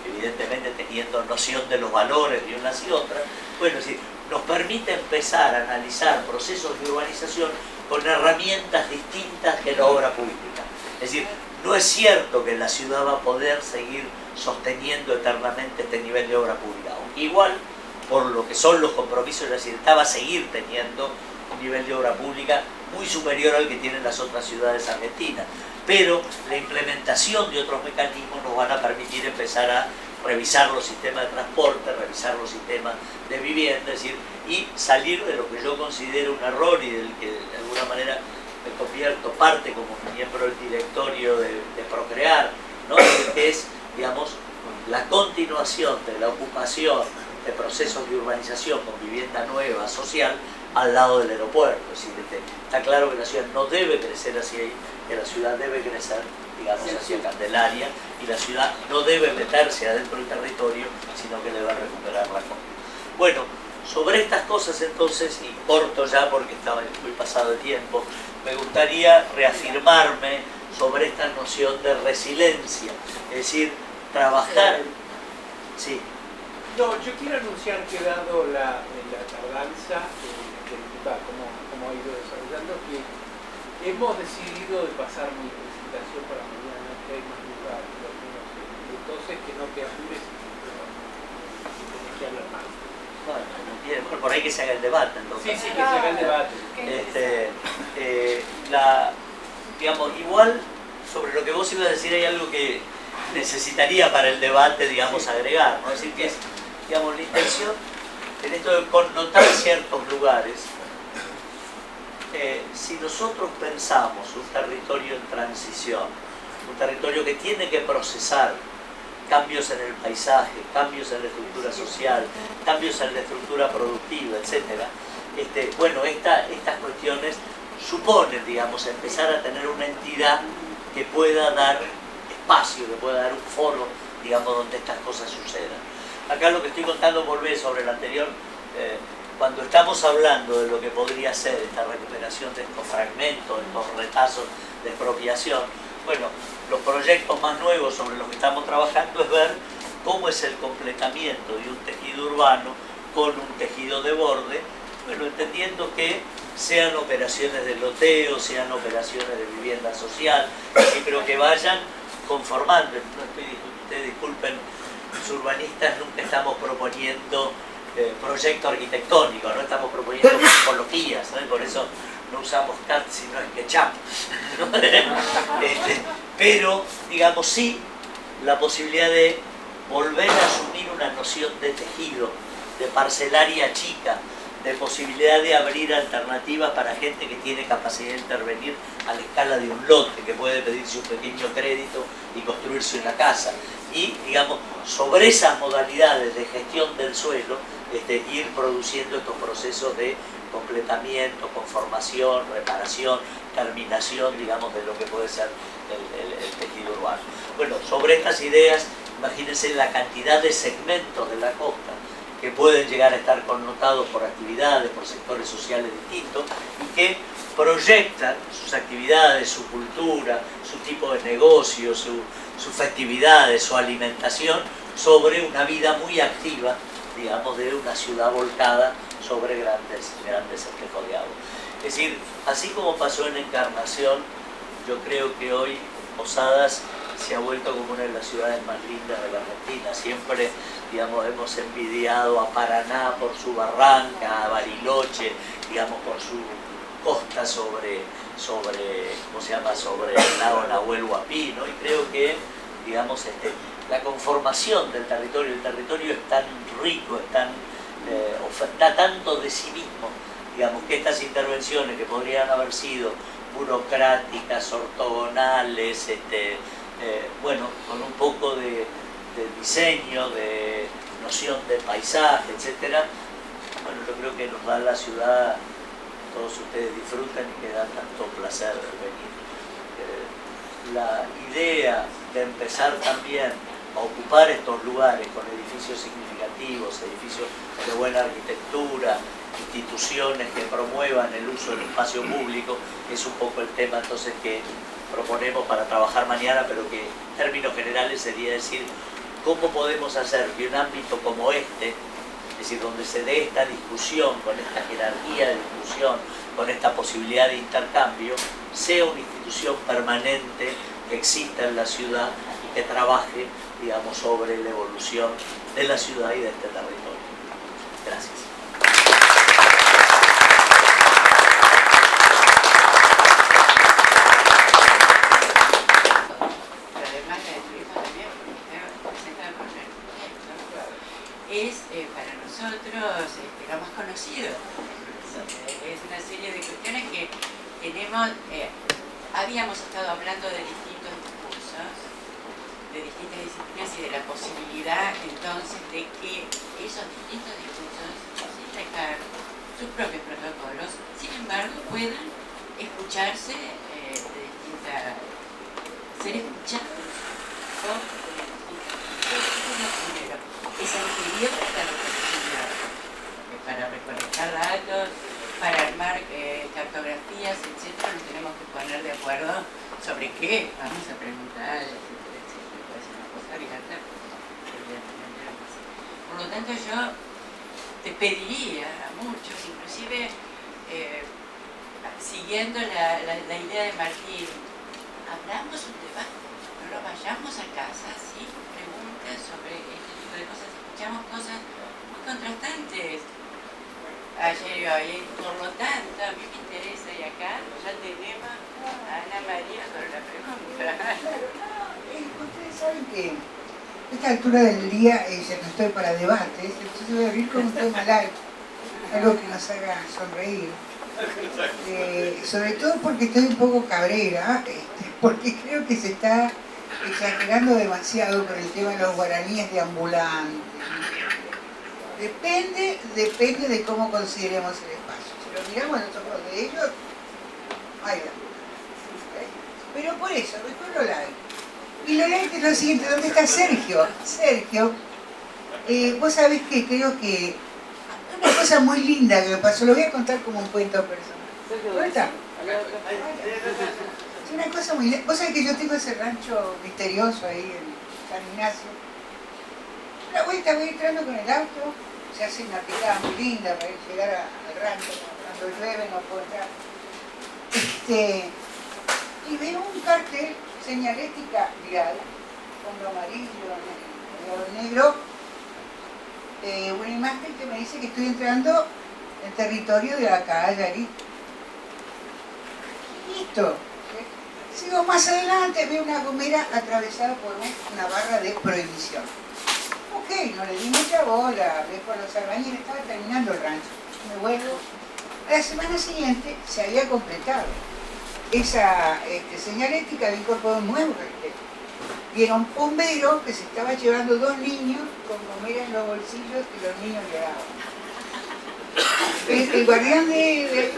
evidentemente teniendo noción de los valores de unas y otras, bueno, es decir, nos permite empezar a analizar procesos de urbanización con herramientas distintas que la obra pública. Es decir, no es cierto que la ciudad va a poder seguir sosteniendo eternamente este nivel de obra pública, aunque igual, por lo que son los compromisos de la ciudad, va a seguir teniendo un nivel de obra pública muy superior al que tienen las otras ciudades argentinas. Pero la implementación de otros mecanismos nos van a permitir empezar a revisar los sistemas de transporte, revisar los sistemas de vivienda, es decir, y salir de lo que yo considero un error y del que de alguna manera me convierto parte como miembro del directorio de Procrear, ¿no? Que es, digamos, la continuación de la ocupación de procesos de urbanización con vivienda nueva, social, al lado del aeropuerto. Es decir, está claro que la ciudad no debe crecer hacia ahí, que la ciudad debe crecer, digamos, hacia Candelaria, y la ciudad no debe meterse adentro del territorio, sino que debe recuperar la costa. Bueno, sobre estas cosas entonces, y corto ya porque estaba muy pasado de tiempo, me gustaría reafirmarme sobre esta noción de resiliencia, es decir, trabajar. Sí. No, yo quiero anunciar que dado la tardanza como ha ido desarrollando, que hemos decidido de pasar mi presentación para mañana, que hay más lugar, entonces que no te apures, pero tenés que hablar más. Bueno, por ahí que se haga el debate, entonces. Sí, que se haga el debate. Digamos, igual, sobre lo que vos ibas a decir, hay algo que necesitaría para el debate, digamos, agregar, ¿no? Es decir, que es, digamos, la intención en esto de connotar ciertos lugares. Si nosotros pensamos un territorio en transición, un territorio que tiene que procesar cambios en el paisaje, cambios en la estructura social, cambios en la estructura productiva, etc. Bueno, estas cuestiones suponen, digamos, empezar a tener una entidad que pueda dar espacio, que pueda dar un foro, digamos, donde estas cosas sucedan. Acá lo que estoy contando, volver sobre el anterior, cuando estamos hablando de lo que podría ser esta recuperación de estos fragmentos, estos retazos de expropiación, bueno, los proyectos más nuevos sobre los que estamos trabajando es ver cómo es el completamiento de un tejido urbano con un tejido de borde, bueno, entendiendo que sean operaciones de loteo, sean operaciones de vivienda social, pero que vayan conformando. Ustedes disculpen, los urbanistas nunca estamos proponiendo proyecto arquitectónico, no estamos proponiendo tipologías, ¿no? Por eso no usamos CAD sino SketchUp, ¿no? Pero, digamos, sí la posibilidad de volver a asumir una noción de tejido, de parcelaria chica, de posibilidad de abrir alternativas para gente que tiene capacidad de intervenir a la escala de un lote, que puede pedirse un pequeño crédito y construirse una casa. Y, digamos, sobre esas modalidades de gestión del suelo, ir produciendo estos procesos de completamiento, conformación, reparación, terminación, digamos, de lo que puede ser el tejido urbano. Bueno, sobre estas ideas, imagínense la cantidad de segmentos de la costa que pueden llegar a estar connotados por actividades, por sectores sociales distintos, y que proyectan sus actividades, su cultura, su tipo de negocio, sus festividades, su alimentación, sobre una vida muy activa, digamos, de una ciudad volcada sobre grandes espejos de agua. Es decir, así como pasó en Encarnación, yo creo que hoy Posadas se ha vuelto como una de las ciudades más lindas de la Argentina. Siempre, digamos, hemos envidiado a Paraná por su barranca, a Bariloche, digamos, por su costa sobre ¿cómo se llama?, sobre el lago Nahuel Huapi, ¿no? Y creo que, digamos, la conformación del territorio, el territorio es tan rico, da tanto de sí mismo, digamos, que estas intervenciones que podrían haber sido burocráticas, ortogonales, bueno, con un poco de diseño, de noción de paisaje, etcétera, bueno, yo creo que nos da la ciudad, todos ustedes disfrutan y que da tanto placer venir. La idea de empezar también a ocupar estos lugares con edificios significativos, edificios de buena arquitectura, instituciones que promuevan el uso del espacio público, es un poco el tema entonces que proponemos para trabajar mañana, pero que en términos generales sería decir cómo podemos hacer que un ámbito como este, es decir, donde se dé esta discusión, con esta jerarquía de discusión, con esta posibilidad de intercambio, sea una institución permanente que exista en la ciudad y que trabaje, digamos, sobre la evolución de la ciudad y de este territorio. Gracias. Es para nosotros lo más conocido. Es una serie de cuestiones que tenemos, habíamos estado hablando de distintos discursos, distintas disciplinas y de la posibilidad entonces de que esos distintos discursos, sin dejar sus propios protocolos, sin embargo puedan escucharse de distintas, ser escuchados por lo primero, esa inquietud para recolectar datos, para armar cartografías, etc. Nos tenemos que poner de acuerdo sobre qué vamos a preguntar, etcétera, etcétera. Puede ser una cosa abierta, evidentemente no pasa. Por lo tanto, yo te pediría a muchos, inclusive siguiendo la idea de Martín, abramos un debate, no lo vayamos a casa sin preguntas sobre este tipo de cosas, escuchamos cosas muy contrastantes ayer y hoy, por lo tanto a mí me interesa, y acá ya tenemos a Ana María sobre la pregunta. Ustedes saben que a esta altura del día ya no estoy para debates, entonces voy a abrir con un tema light, algo que nos haga sonreír. Sobre todo porque estoy un poco cabrera, porque creo que se está exagerando demasiado con el tema de los guaraníes de ambulantes. Depende de cómo consideremos el espacio. Si lo miramos a los ojos de ellos, ahí va. Pero por eso, mejor lo light. Y lo light es lo siguiente, ¿dónde está Sergio? Sergio, vos sabés que creo que una cosa muy linda que me pasó, lo voy a contar como un cuento personal. ¿Dónde está? Es una cosa muy linda. Vos sabés que yo tengo ese rancho misterioso ahí en San Ignacio. Una vuelta voy entrando con el auto, se hace una picada muy linda para llegar al rancho, cuando llueve no puedo entrar. Y veo un cartel, señalética vial, fondo amarillo, negro, una imagen que me dice que estoy entrando en territorio de la Calle. Listo. Sigo más adelante, veo una gomera atravesada por una barra de prohibición. Ok, no le di mucha bola, hablé con los albañiles, estaba terminando el rancho. Me vuelvo. A la semana siguiente se había completado esa señalética, había incorporado un nuevo cartel. Y era un bombero que se estaba llevando 2 niños con gomera en los bolsillos y los niños lloraban. El guardián de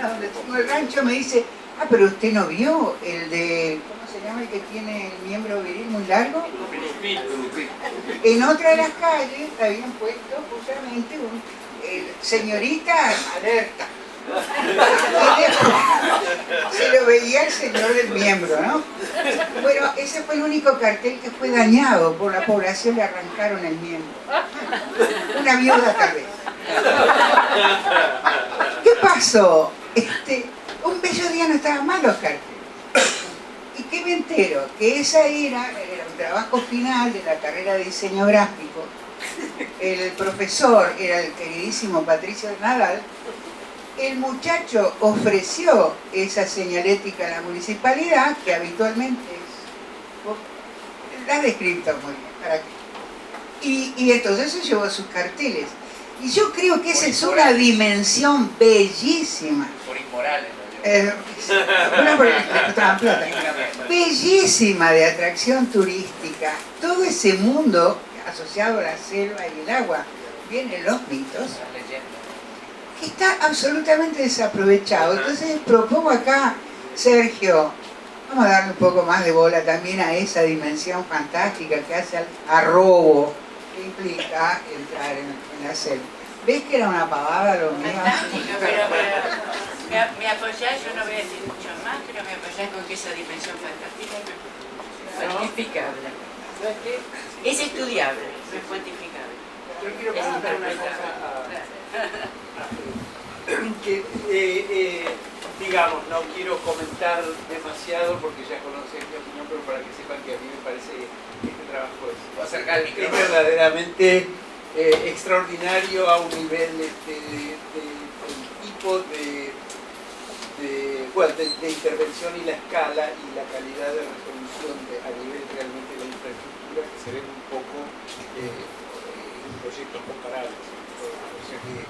donde tengo el rancho me dice: ah, pero usted no vio el de, ¿cómo se llama el que tiene el miembro viril muy largo? En otra de las calles habían puesto justamente un señorita alerta. Se lo veía el señor del miembro, ¿no? Bueno, ese fue el único cartel que fue dañado por la población, le arrancaron el miembro. Una viuda tal vez. ¿Qué pasó? Un bello día no estaban mal los carteles. ¿Y qué me entero? Que esa era un trabajo final de la carrera de diseño gráfico. El profesor era el queridísimo Patricio Nadal. El muchacho ofreció esa señalética a la municipalidad, que habitualmente es... La has descrito muy bien, ¿para qué? Y entonces se llevó sus carteles. Y yo creo que esa es una dimensión bellísima. Por inmorales. Bellísima de atracción turística. Todo ese mundo asociado a la selva y el agua, vienen los mitos, que está absolutamente desaprovechado. Entonces propongo acá, Sergio, vamos a darle un poco más de bola también a esa dimensión fantástica que hace a robo, que implica entrar en la selva. ¿Ves que era una pavada lo mío? Fantástico, pero me apoyás, yo no voy a decir mucho más, pero me apoyás con que esa dimensión fantástica es cuantificable. Es estudiable, no es cuantificable. Yo quiero Es preguntar una interpretable. cosa que, digamos, no quiero comentar demasiado porque ya conocen mi opinión, pero para que sepan que a mí me parece que este trabajo es verdaderamente extraordinario a un nivel del tipo de intervención y la escala y la calidad de resolución a nivel realmente de la infraestructura que se ven un poco en proyectos comparables. O sea que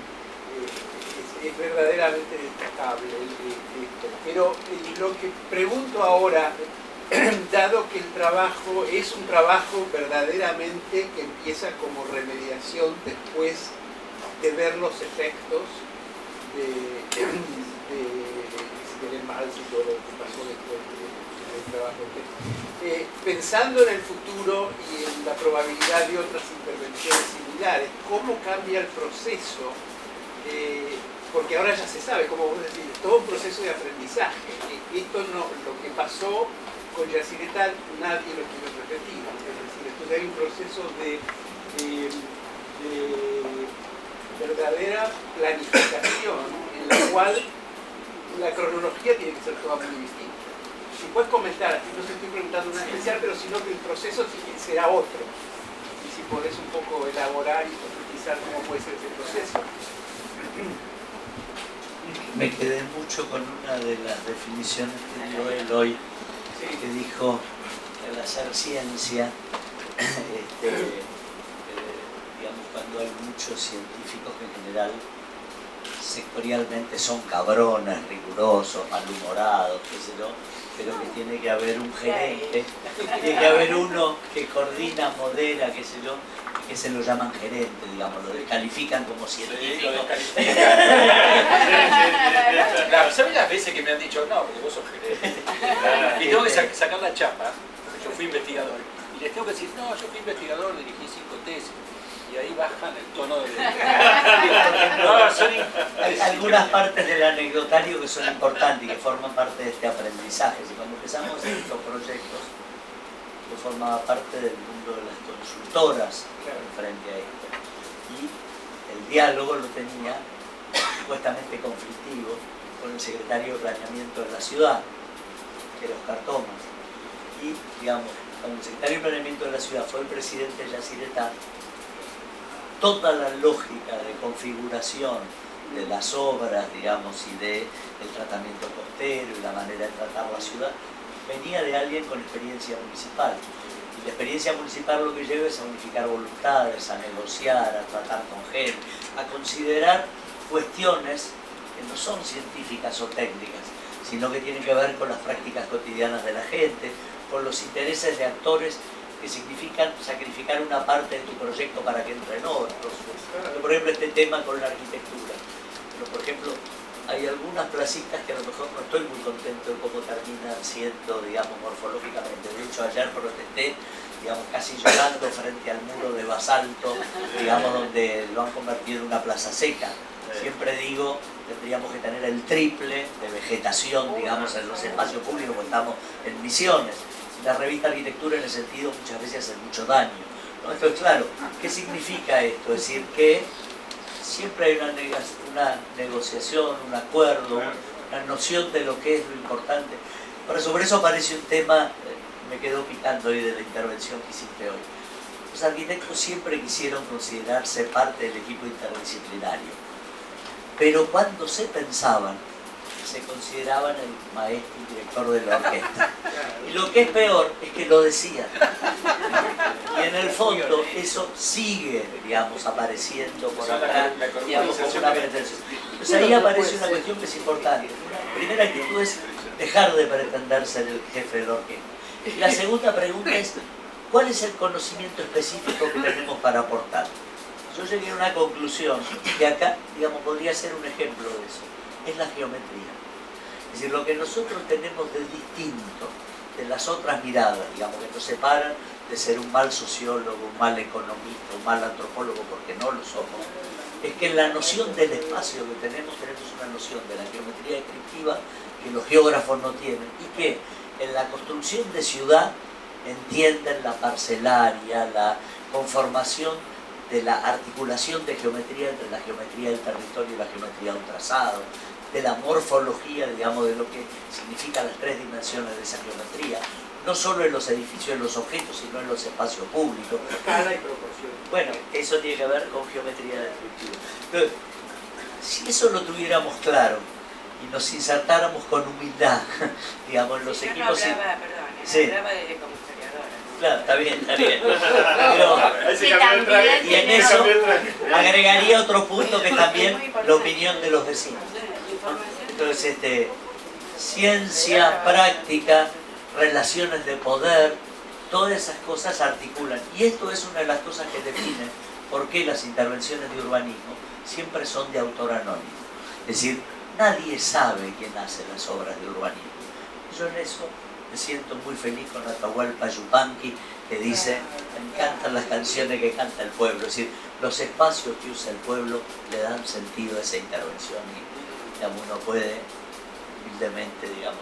es verdaderamente destacable esto. Pero lo que pregunto ahora dado que el trabajo es un trabajo verdaderamente que empieza como remediación después de ver los efectos del embalse y todo lo que pasó después del trabajo. Pensando en el futuro y en la probabilidad de otras intervenciones similares, ¿cómo cambia el proceso? Porque ahora ya se sabe, como vos decís, todo un proceso de aprendizaje. Esto no, lo que pasó con Yacyretá nadie lo quiere repetir. Es decir, entonces hay un proceso de verdadera planificación en la cual la cronología tiene que ser toda muy distinta. Si puedes comentar, no te estoy preguntando una especial, pero sino que el proceso será otro. Y si podés un poco elaborar y profundizar cómo puede ser ese proceso. Me quedé mucho con una de las definiciones que dio él hoy, que dijo que al hacer ciencia, digamos, cuando hay muchos científicos que en general sectorialmente son cabrones, rigurosos, malhumorados, qué sé yo, pero que tiene que haber un gerente, tiene que haber uno que coordina, modera, qué sé yo, que se lo llaman gerente, digamos, lo descalifican como científico. Claro, ¿sabes las veces que me han dicho, no, porque vos sos gerente? Y tengo que sacar la chapa, porque yo fui investigador. Y les tengo que decir, no, yo fui investigador, dirigí 5 tesis. Y ahí bajan el tono de... Hay algunas partes del anecdotario que son importantes y que forman parte de este aprendizaje. Si cuando empezamos estos proyectos, yo formaba parte del mundo de las consultoras frente a esto. Y el diálogo lo tenía supuestamente conflictivo con el secretario de Planeamiento de la ciudad, que era Oscar Tomás. Y, digamos, cuando el secretario de Planeamiento de la ciudad fue el presidente de Yacyretá, toda la lógica de configuración de las obras, digamos, y del tratamiento costero y la manera de tratar la ciudad, venía de alguien con experiencia municipal. Y la experiencia municipal lo que lleva es a unificar voluntades, a negociar, a tratar con gente, a considerar cuestiones que no son científicas o técnicas, sino que tienen que ver con las prácticas cotidianas de la gente, con los intereses de actores que significan sacrificar una parte de tu proyecto para que entren otros. Por ejemplo, este tema con la arquitectura. Pero, por ejemplo, hay algunas placitas que a lo mejor no estoy muy contento de cómo terminan siendo, digamos, morfológicamente. De hecho, ayer protesté, digamos, casi llorando frente al muro de basalto, digamos, donde lo han convertido en una plaza seca. Siempre digo, tendríamos que tener el triple de vegetación, digamos, en los espacios públicos, porque estamos en Misiones. La revista Arquitectura en ese sentido muchas veces hace mucho daño, ¿no? Entonces, claro, ¿qué significa esto? Es decir, que siempre hay una negociación, un acuerdo, una noción de lo que es lo importante. Ahora, sobre eso aparece un tema, me quedó picando hoy de la intervención que hiciste hoy. Los arquitectos siempre quisieron considerarse parte del equipo interdisciplinario, pero cuando se pensaban, se consideraban el maestro y director de la orquesta. Y lo que es peor es que lo decían. Y en el fondo eso sigue, digamos, apareciendo por acá, digamos, como una pretensión. Entonces ahí aparece una cuestión que es importante. La primera actitud es dejar de pretender ser el jefe de la orquesta. Y la segunda pregunta es, ¿cuál es el conocimiento específico que tenemos para aportar? Yo llegué a una conclusión que acá, digamos, podría ser un ejemplo de eso. Es la geometría. Es decir, lo que nosotros tenemos de distinto de las otras miradas, digamos, que nos separan de ser un mal sociólogo, un mal economista, un mal antropólogo, porque no lo somos, es que en la noción del espacio que tenemos una noción de la geometría descriptiva que los geógrafos no tienen, y que en la construcción de ciudad entienden la parcelaria, la conformación de la articulación de geometría entre la geometría del territorio y la geometría de un trazado, de la morfología, digamos, de lo que significan las 3 dimensiones de esa geometría, no solo en los edificios, en los objetos, sino en los espacios públicos. Escala y proporción. Bueno, eso tiene que ver con geometría descriptiva. Entonces, si eso lo tuviéramos claro y nos insertáramos con humildad, digamos, en los equipos... Yo no hablaba, perdón, sí. hablaba desde como historiadora. Claro, está bien, está bien. Pero, y en eso agregaría otro punto que es también la opinión de los vecinos. Entonces, ciencia, práctica, relaciones de poder, todas esas cosas articulan. Y esto es una de las cosas que define por qué las intervenciones de urbanismo siempre son de autor anónimo. Es decir, nadie sabe quién hace las obras de urbanismo. Yo en eso me siento muy feliz con Atahualpa Yupanqui, que dice, me encantan las canciones que canta el pueblo. Es decir, los espacios que usa el pueblo le dan sentido a esa intervención y, digamos, uno puede humildemente, digamos,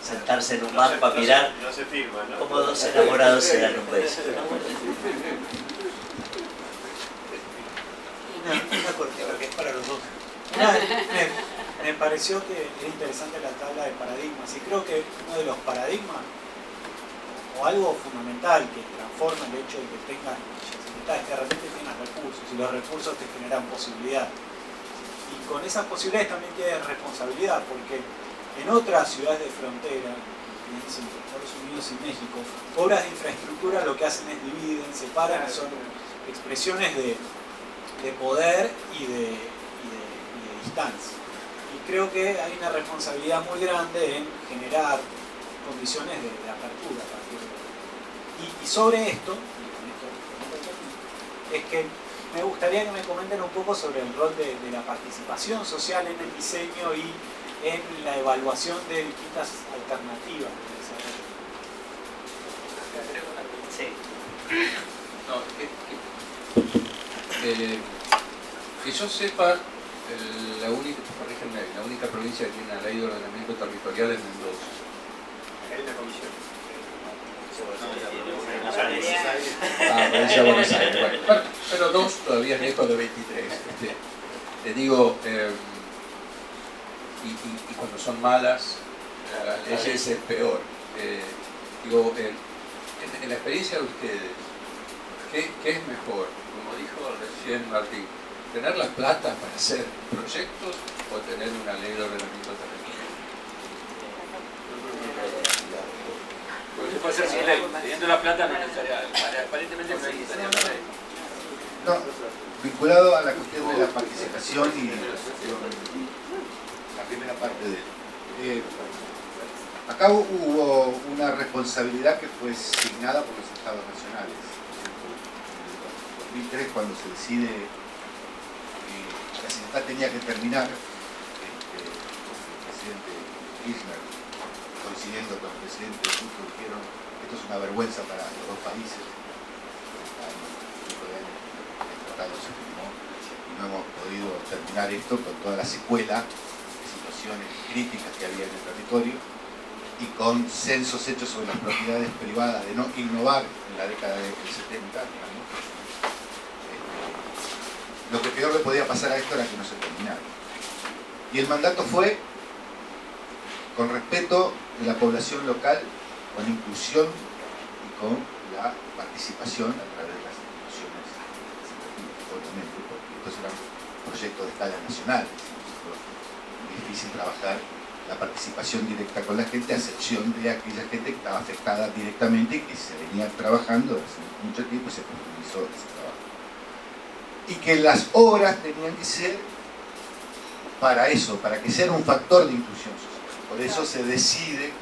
sentarse en un mar para mirar no se firma, ¿no? como dos enamorados se dan un beso. Una cortita que es para los dos. Me pareció que era interesante la tabla de paradigmas y creo que uno de los paradigmas o algo fundamental que transforma el hecho de que tengas es que de repente tengas recursos y los recursos te generan posibilidades. Y con esas posibilidades también tienes responsabilidad, porque en otras ciudades de frontera, piensen en Estados Unidos y México, obras de infraestructura lo que hacen es dividen, separan, son expresiones de poder y de distancia. Y creo que hay una responsabilidad muy grande en generar condiciones de apertura a partir de ahí. Y sobre esto, es que me gustaría que me comenten un poco sobre el rol de la participación social en el diseño y en la evaluación de distintas alternativas de desarrollo. Sí. No, que yo sepa, la única provincia que tiene una ley de ordenamiento territorial es Mendoza. Hay una comisión. Provincia de Buenos Aires. Bueno, pero dos todavía lejos de 23. Te digo, y cuando son malas, las leyes es peor. Digo, en la experiencia de ustedes, ¿qué es mejor? Como dijo recién Martín, ¿tener la plata para hacer proyectos o tener una ley de ordenamiento territorial? Puede ser sin ley, teniendo la plata no necesariamente, aparentemente no necesitaría la ley. No, vinculado a la cuestión de la participación y la primera parte de acá hubo una responsabilidad que fue asignada por los estados nacionales. En 2003, cuando se decide que la CINESTAD tenía que terminar, el presidente Kirchner, coincidiendo con el presidente Justo, dijeron: esto es una vergüenza para los dos países. El tratado se firmó y no hemos podido terminar esto con toda la secuela de situaciones críticas que había en el territorio y con censos hechos sobre las propiedades privadas de no innovar en la década del 70, digamos. Lo que peor le podía pasar a esto era que no se terminara. Y el mandato fue con respeto de la población local, con inclusión y con la participación a través de las instituciones educativas, obviamente, porque estos eran proyectos de escala nacional. Es muy difícil trabajar la participación directa con la gente, a excepción de aquella gente que estaba afectada directamente y que se venía trabajando hace mucho tiempo y se profundizó ese trabajo. Y que las obras tenían que ser para eso, para que sea un factor de inclusión social. Por eso se decide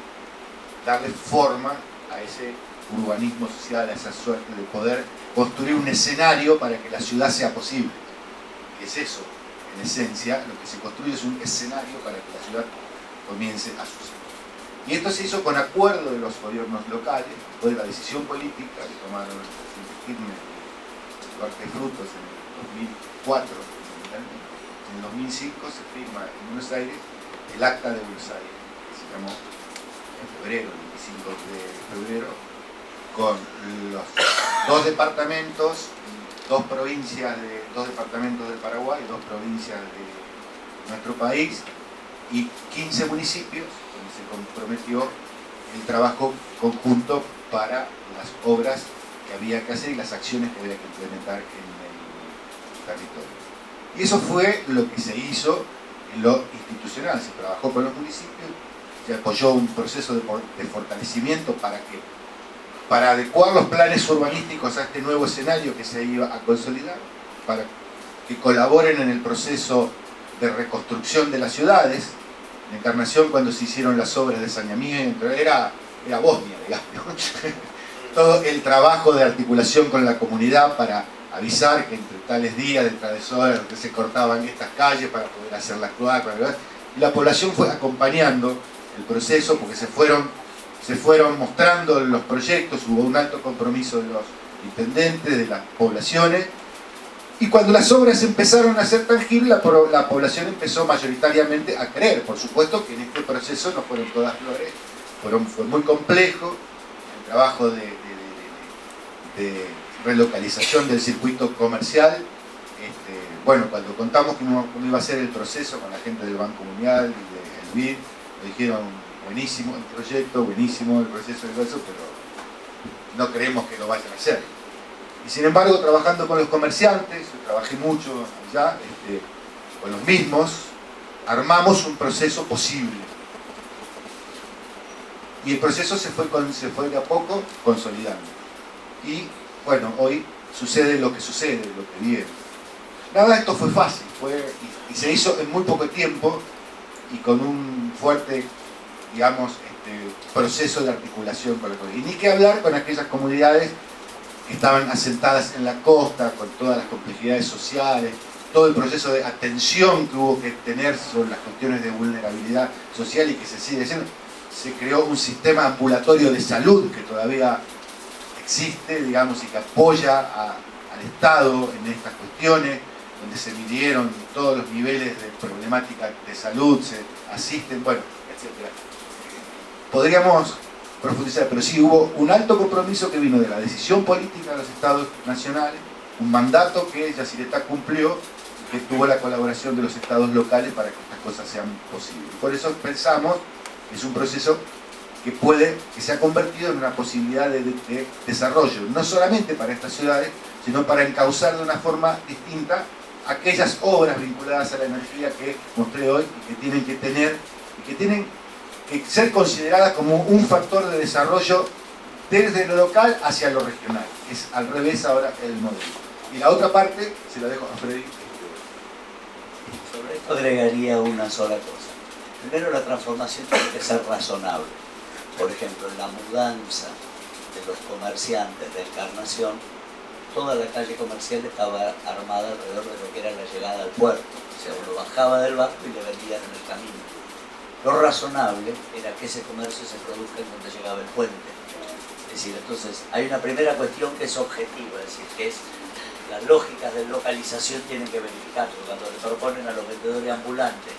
darle forma a ese urbanismo social, a esa suerte de poder construir un escenario para que la ciudad sea posible. ¿Qué es eso? En esencia, lo que se construye es un escenario para que la ciudad comience a suceder. Y esto se hizo con acuerdo de los gobiernos locales, después de la decisión política que tomaron el presidente Kirchner y Duarte Frutos en el 2004, en el 2005 se firma en Buenos Aires el Acta de Buenos Aires, que se llamó en febrero, el 25 de febrero, con los dos departamentos, dos departamentos del Paraguay, dos provincias de nuestro país y 15 municipios, donde se comprometió el trabajo conjunto para las obras que había que hacer y las acciones que había que implementar en el territorio. Y eso fue lo que se hizo en lo institucional. Se trabajó con los municipios, se apoyó un proceso de fortalecimiento para adecuar los planes urbanísticos a este nuevo escenario que se iba a consolidar, para que colaboren en el proceso de reconstrucción de las ciudades. En Encarnación, cuando se hicieron las obras de saneamiento, era era Bosnia, digamos. Todo el trabajo de articulación con la comunidad para avisar que entre tales días, de tales horas, que se cortaban estas calles para poder hacer las cloacas, ¿verdad? Y la población fue acompañando el proceso porque se fueron mostrando los proyectos, hubo un alto compromiso de los intendentes, de las poblaciones, y cuando las obras empezaron a ser tangibles, la población empezó mayoritariamente a creer. Por supuesto que en este proceso no fueron todas flores, fue muy complejo el trabajo de relocalización del circuito comercial. Bueno, cuando contamos cómo iba a ser el proceso con la gente del Banco Mundial y del BID, lo dijeron: buenísimo el proyecto, buenísimo el proceso de eso, pero no creemos que lo vayan a hacer. Y sin embargo, trabajando con los comerciantes, yo trabajé mucho allá, con los mismos, armamos un proceso posible. Y el proceso se fue de a poco consolidando. Y bueno, hoy sucede lo que sucede, lo que viene. Nada de esto fue fácil, y se hizo en muy poco tiempo y con un fuerte, digamos, proceso de articulación con la comunidad. Y ni que hablar con aquellas comunidades que estaban asentadas en la costa, con todas las complejidades sociales, todo el proceso de atención que hubo que tener sobre las cuestiones de vulnerabilidad social y que se sigue haciendo. Se creó un sistema ambulatorio de salud que todavía existe, digamos, y que apoya al Estado en estas cuestiones, donde se midieron todos los niveles de problemática de salud, se asisten, bueno, etc. Podríamos profundizar, pero sí hubo un alto compromiso que vino de la decisión política de los estados nacionales, un mandato que Yacyretá cumplió y que tuvo la colaboración de los estados locales para que estas cosas sean posibles. Por eso pensamos que es un proceso que se ha convertido en una posibilidad de desarrollo, no solamente para estas ciudades, sino para encauzar de una forma distinta aquellas obras vinculadas a la energía que mostré hoy y que tienen que tener, y que tienen que ser consideradas como un factor de desarrollo desde lo local hacia lo regional. Es al revés ahora el modelo. Y la otra parte se la dejo a Freddy. Sobre esto agregaría una sola cosa. Primero, la transformación tiene que ser razonable. Por ejemplo, en la mudanza de los comerciantes de Encarnación, toda la calle comercial estaba armada alrededor de lo que era la llegada al puerto. O sea, uno bajaba del barco y le vendían en el camino. Lo razonable era que ese comercio se produzca en donde llegaba el puente. Es decir, entonces hay una primera cuestión que es objetiva, es decir, que es las lógicas de localización tienen que verificarse. Cuando le proponen a los vendedores ambulantes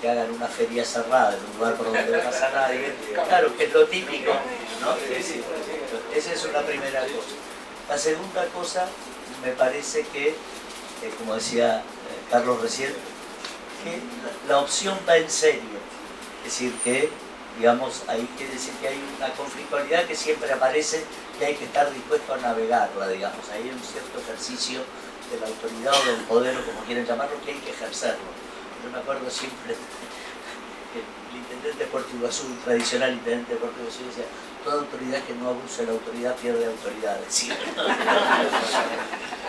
que hagan una feria cerrada en un lugar por donde no pasa nadie, claro, que es lo típico, ¿no? Es decir, esa es una primera cosa. La segunda cosa, me parece que, como decía Carlos recién, que la opción va en serio. Es decir, que, digamos, hay que decir que hay una conflictualidad que siempre aparece y hay que estar dispuesto a navegarla, digamos. Ahí hay un cierto ejercicio de la autoridad o del poder, o como quieren llamarlo, que hay que ejercerlo. Yo me acuerdo siempre que el intendente de Puerto Iguazú, el tradicional intendente de Puerto Iguazú, decía: toda autoridad que no abuse la autoridad pierde autoridad. ¿Sí?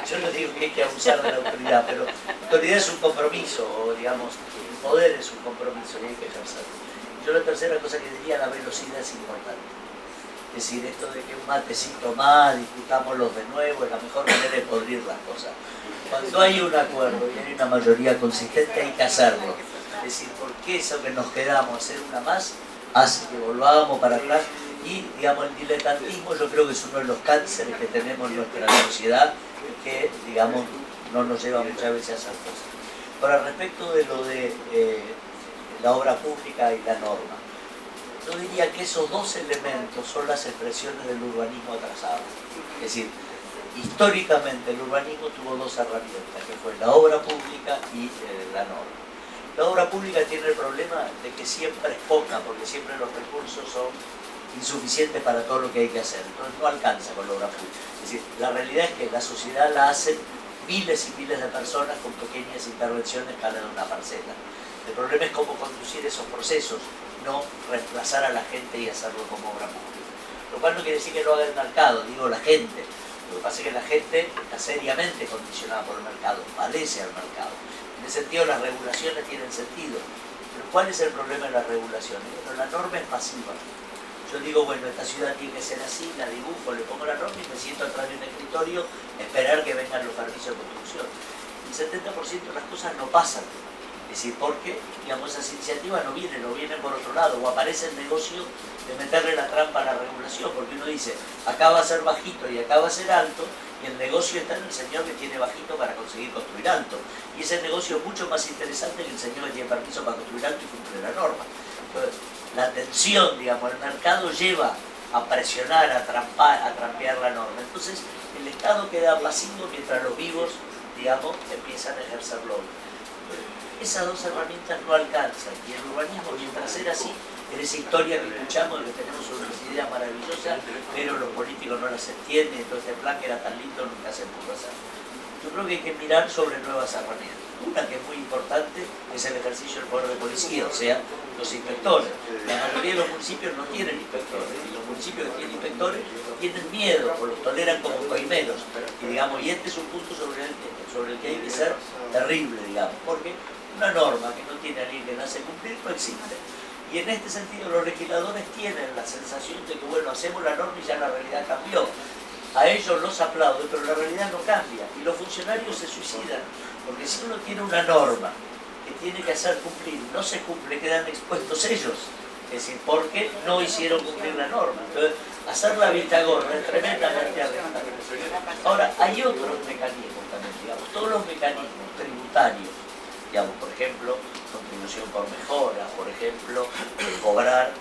Yo no digo que hay que abusar de la autoridad, pero la autoridad es un compromiso, o digamos, el poder es un compromiso y hay que ejercerlo. Yo la tercera cosa que diría, la velocidad es importante. Es decir, esto de que un matecito más, discutámoslos de nuevo, es la mejor manera de podrir las cosas. Cuando hay un acuerdo y hay una mayoría consistente, hay que hacerlo. Es decir, porque eso que nos quedamos, hacer una más, hace que volvamos para atrás. Y, digamos, el diletantismo yo creo que es uno de los cánceres que tenemos en nuestra sociedad y que, digamos, no nos lleva muchas veces a hacer cosas. Ahora, respecto de lo de la obra pública y la norma, yo diría que esos dos elementos son las expresiones del urbanismo atrasado. Es decir, históricamente el urbanismo tuvo dos herramientas, que fue la obra pública y la norma. La obra pública tiene el problema de que siempre es poca, porque siempre los recursos son insuficientes para todo lo que hay que hacer, entonces no alcanza con la obra pública. Es decir, la realidad es que la sociedad la hacen miles y miles de personas con pequeñas intervenciones cada una parcela. El problema es cómo conducir esos procesos, no reemplazar a la gente y hacerlo como obra pública. Lo cual no quiere decir que lo haga el mercado, digo la gente. Lo que pasa es que la gente está seriamente condicionada por el mercado, padece al mercado. En ese sentido las regulaciones tienen sentido. Pero ¿cuál es el problema de las regulaciones? Bueno, la norma es pasiva. Yo digo, bueno, esta ciudad tiene que ser así, la dibujo, le pongo la norma y me siento atrás de un escritorio a esperar que vengan los permisos de construcción. El 70% de las cosas no pasan. Es decir, porque, digamos, esas iniciativas no vienen por otro lado, o aparece el negocio de meterle la trampa a la regulación, porque uno dice, acá va a ser bajito y acá va a ser alto, y el negocio está en el señor que tiene bajito para conseguir construir alto. Y ese negocio es mucho más interesante que el señor que tiene permiso para construir alto y cumple la norma. Entonces, la tensión, digamos, el mercado lleva a presionar, a trampear la norma. Entonces, el Estado queda pasivo mientras los vivos, digamos, empiezan a ejercer lobby. Esas dos herramientas no alcanzan, y el urbanismo, mientras era así, en esa historia que escuchamos, que tenemos una idea maravillosa, pero los políticos no las entienden, entonces el plan que era tan lindo nunca se pudo hacer. Yo creo que hay que mirar sobre nuevas herramientas. Una que es muy importante es el ejercicio del poder de policía, o sea, los inspectores. La mayoría de los municipios no tienen inspectores, y los municipios que tienen inspectores tienen miedo, o los toleran como coimeros. Y digamos, y este es un punto sobre el que hay que ser terrible, digamos, porque una norma que no tiene a alguien que la hace cumplir no existe. Y en este sentido los legisladores tienen la sensación de que, bueno, hacemos la norma y ya la realidad cambió. A ellos los aplauden, pero la realidad no cambia. Y los funcionarios se suicidan, porque si uno tiene una norma que tiene que hacer cumplir, no se cumple, quedan expuestos ellos. Es decir, porque no hicieron cumplir la norma. Entonces, hacer la vista gorda es tremendamente arriesgado. Ahora, hay otros mecanismos también, digamos, todos los mecanismos tributarios, digamos, por ejemplo, contribución por mejora, por ejemplo, cobrar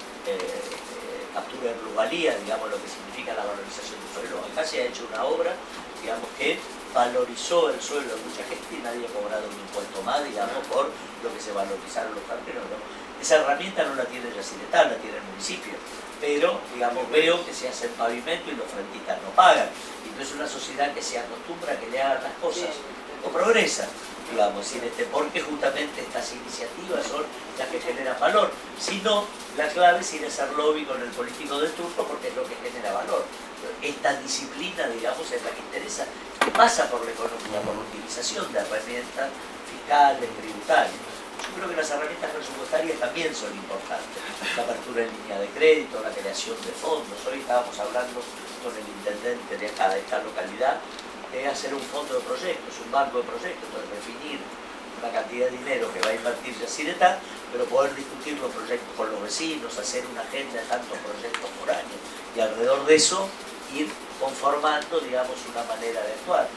captura de plusvalía, digamos, lo que significa la valorización del suelo. Acá se ha hecho una obra, digamos, que valorizó el suelo de mucha gente y nadie ha cobrado un impuesto más, digamos, por lo que se valorizaron los terrenos, ¿no? Esa herramienta no la tiene Yacyretá, la tiene el municipio, pero, digamos, veo que se hace el pavimento y los frentistas no pagan. Y no es una sociedad que se acostumbra a que le hagan las cosas, o progresa, digamos, porque justamente estas iniciativas son las que generan valor. Si no, la clave es ir a hacer lobby con el político de turno porque es lo que genera valor. Esta disciplina, digamos, es la que interesa, que pasa por la economía, por la utilización de herramientas fiscales, tributarias. Yo creo que las herramientas presupuestarias también son importantes. La apertura en línea de crédito, la creación de fondos. Hoy estábamos hablando con el intendente de acá, de esta localidad, de hacer un fondo de proyectos, un banco de proyectos, entonces definir una cantidad de dinero que va a invertir Yacyretá, pero poder discutir los proyectos con los vecinos, hacer una agenda de tantos proyectos por año, y alrededor de eso ir conformando, digamos, una manera de actuar.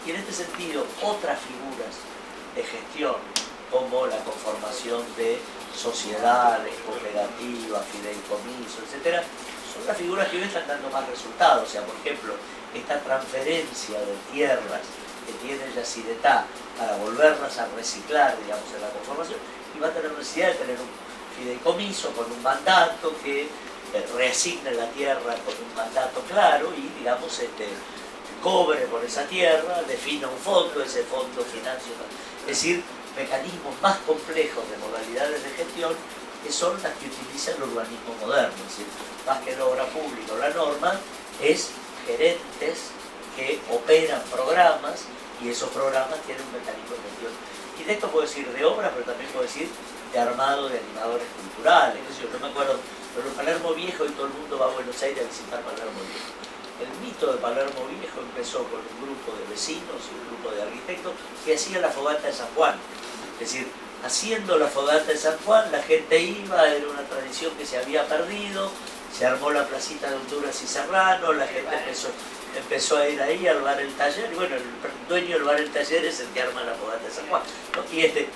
Y en este sentido, otras figuras de gestión, como la conformación de sociedades, cooperativas, fideicomisos, etcétera, son las figuras que hoy están dando más resultados. O sea, por ejemplo, esta transferencia de tierras que tiene Yacyretá para volverlas a reciclar, digamos, en la conformación, y va a tener necesidad de tener un fideicomiso con un mandato que reasigne la tierra con un mandato claro y, digamos, cobre por esa tierra, defina un fondo, ese fondo financia, es decir, mecanismos más complejos de modalidades de gestión que son las que utiliza el urbanismo moderno. Es decir, más que la obra pública o la norma, es gerentes que operan programas y esos programas tienen un mecanismo de gestión. Y de esto puedo decir de obra, pero también puedo decir de armado de animadores culturales. Yo no me acuerdo, pero Palermo Viejo, y todo el mundo va a Buenos Aires a visitar Palermo Viejo. El mito de Palermo Viejo empezó con un grupo de vecinos y un grupo de arquitectos que hacían la fogata de San Juan. Es decir, haciendo la fogata de San Juan, la gente iba, era una tradición que se había perdido, se armó la placita de Honduras y Serrano, la gente empezó a ir ahí al bar El Taller, y bueno, el dueño del bar El Taller es el que arma la fogata de San Juan, ¿no?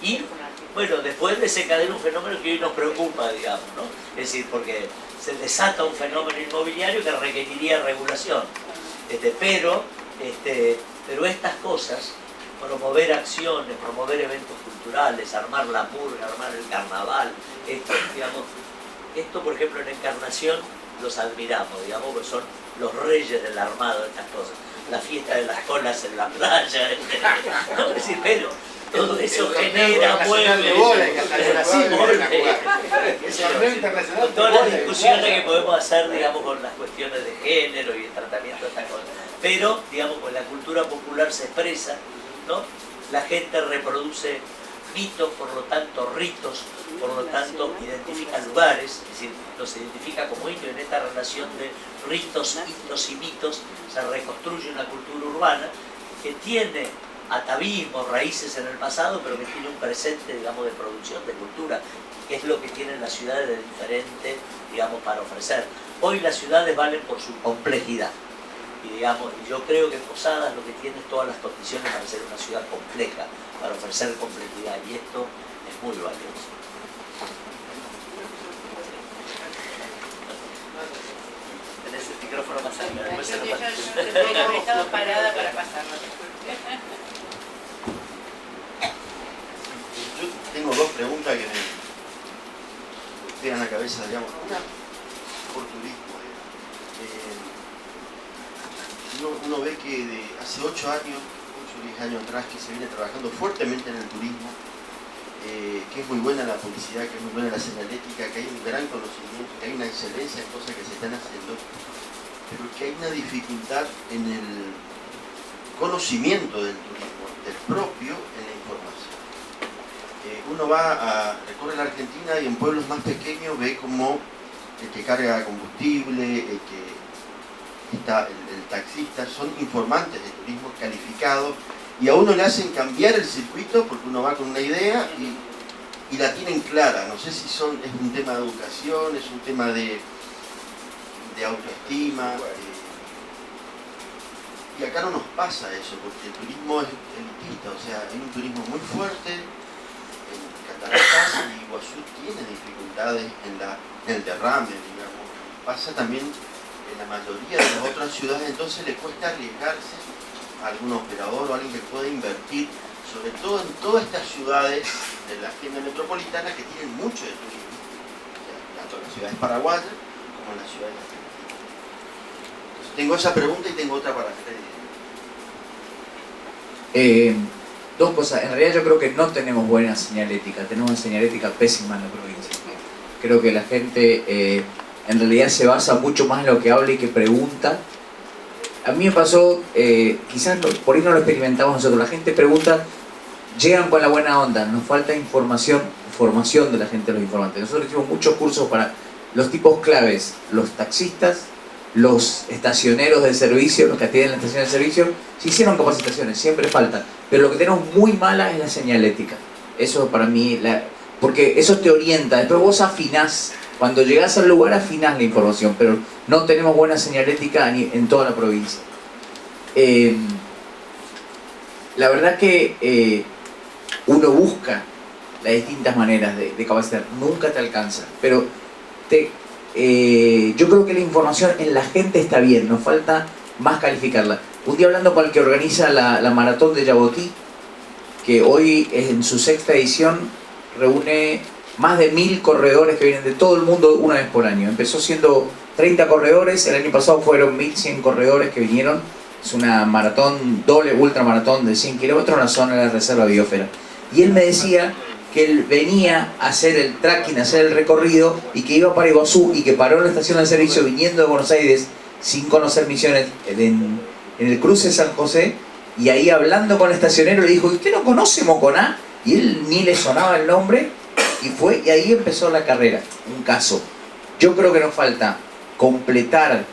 Y bueno, después desencadena un fenómeno que hoy nos preocupa, digamos, ¿no? Es decir, porque se desata un fenómeno inmobiliario que requeriría regulación. Pero estas cosas, promover acciones, promover eventos culturales, armar la murga, armar el carnaval, esto por ejemplo en Encarnación los admiramos, digamos, porque son los reyes del armado de estas cosas. La fiesta de las colas en la playa, ¿no? Es decir, pero todo eso genera, mueve, con todas las discusiones que podemos hacer, digamos, con las cuestiones de género y el tratamiento de estas cosas. Pero, digamos, con la cultura popular se expresa, ¿no? La gente reproduce mitos, por lo tanto ritos, por lo tanto identifica lugares, es decir, los identifica como indio. En esta relación de ritos, hitos y mitos se reconstruye una cultura urbana que tiene atavismos, raíces en el pasado, pero que tiene un presente, digamos, de producción, de cultura, que es lo que tienen las ciudades de diferente, digamos, para ofrecer. Hoy las ciudades valen por su complejidad. Y, digamos, yo creo que Posadas lo que tiene es todas las condiciones para ser una ciudad compleja, para ofrecer complejidad, y esto es muy valioso. Tenés el micrófono más cerca, después se lo paso. Yo he estado parada para pasarlo. Yo tengo dos preguntas que me pegan la cabeza, digamos. Una por turismo. Uno ve que de hace 8 años, 8 o 10 años atrás, que se viene trabajando fuertemente en el turismo, que es muy buena la publicidad, que es muy buena la señalética, que hay un gran conocimiento, que hay una excelencia en cosas que se están haciendo, pero que hay una dificultad en el conocimiento del turismo, del propio en la información. Uno recorre la Argentina y en pueblos más pequeños ve como el que carga combustible, el que está el taxista, son informantes de turismo calificados, y a uno le hacen cambiar el circuito porque uno va con una idea y la tienen clara. No sé si es un tema de educación, es un tema de autoestima, y acá no nos pasa eso, porque el turismo es elitista, o sea, hay un turismo muy fuerte en Cataratas, y Iguazú tiene dificultades en el derrame, digamos. Pasa también en la mayoría de las otras ciudades, entonces le cuesta arriesgarse a algún operador o alguien que pueda invertir, sobre todo en todas estas ciudades de la agenda metropolitana que tienen mucho de turismo, o sea, tanto en las ciudades paraguayas como en las ciudades argentinas. Entonces tengo esa pregunta y tengo otra para Freddy. Dos cosas. En realidad yo creo que no tenemos buena señalética, tenemos una señalética pésima en la provincia. Creo que la gente en realidad se basa mucho más en lo que habla y que pregunta. A mí me pasó, quizás por ahí no lo experimentamos nosotros, la gente pregunta, llegan con la buena onda, nos falta formación de la gente, los informantes. Nosotros hicimos muchos cursos para los tipos claves, los taxistas, los estacioneros de servicio, los que atienden la estación de servicio. Se hicieron capacitaciones, siempre faltan, pero lo que tenemos muy mala es la señalética. Eso para mí, porque eso te orienta, después vos afinás. Cuando llegás al lugar afinás la información, pero no tenemos buena señalética en toda la provincia. La verdad que uno busca las distintas maneras de capacitar, nunca te alcanza, pero yo creo que la información en la gente está bien, nos falta más calificarla. Un día hablando con el que organiza la maratón de Yabotí, que hoy en su 6ª edición reúne más de 1000 corredores que vienen de todo el mundo una vez por año. Empezó siendo 30 corredores, el año pasado fueron 1100 corredores que vinieron. Es una maratón, doble ultramaratón de 100 kilómetros en la zona de la reserva biosfera. Y él me decía que él venía a hacer el tracking, a hacer el recorrido, y que iba para Iguazú y que paró en la estación de servicio viniendo de Buenos Aires sin conocer Misiones en el cruce de San José, y ahí hablando con el estacionero le dijo, ¿usted no conoce Moconá? Y él ni le sonaba el nombre. Y fue, y ahí empezó la carrera, un caso. Yo creo que nos falta completar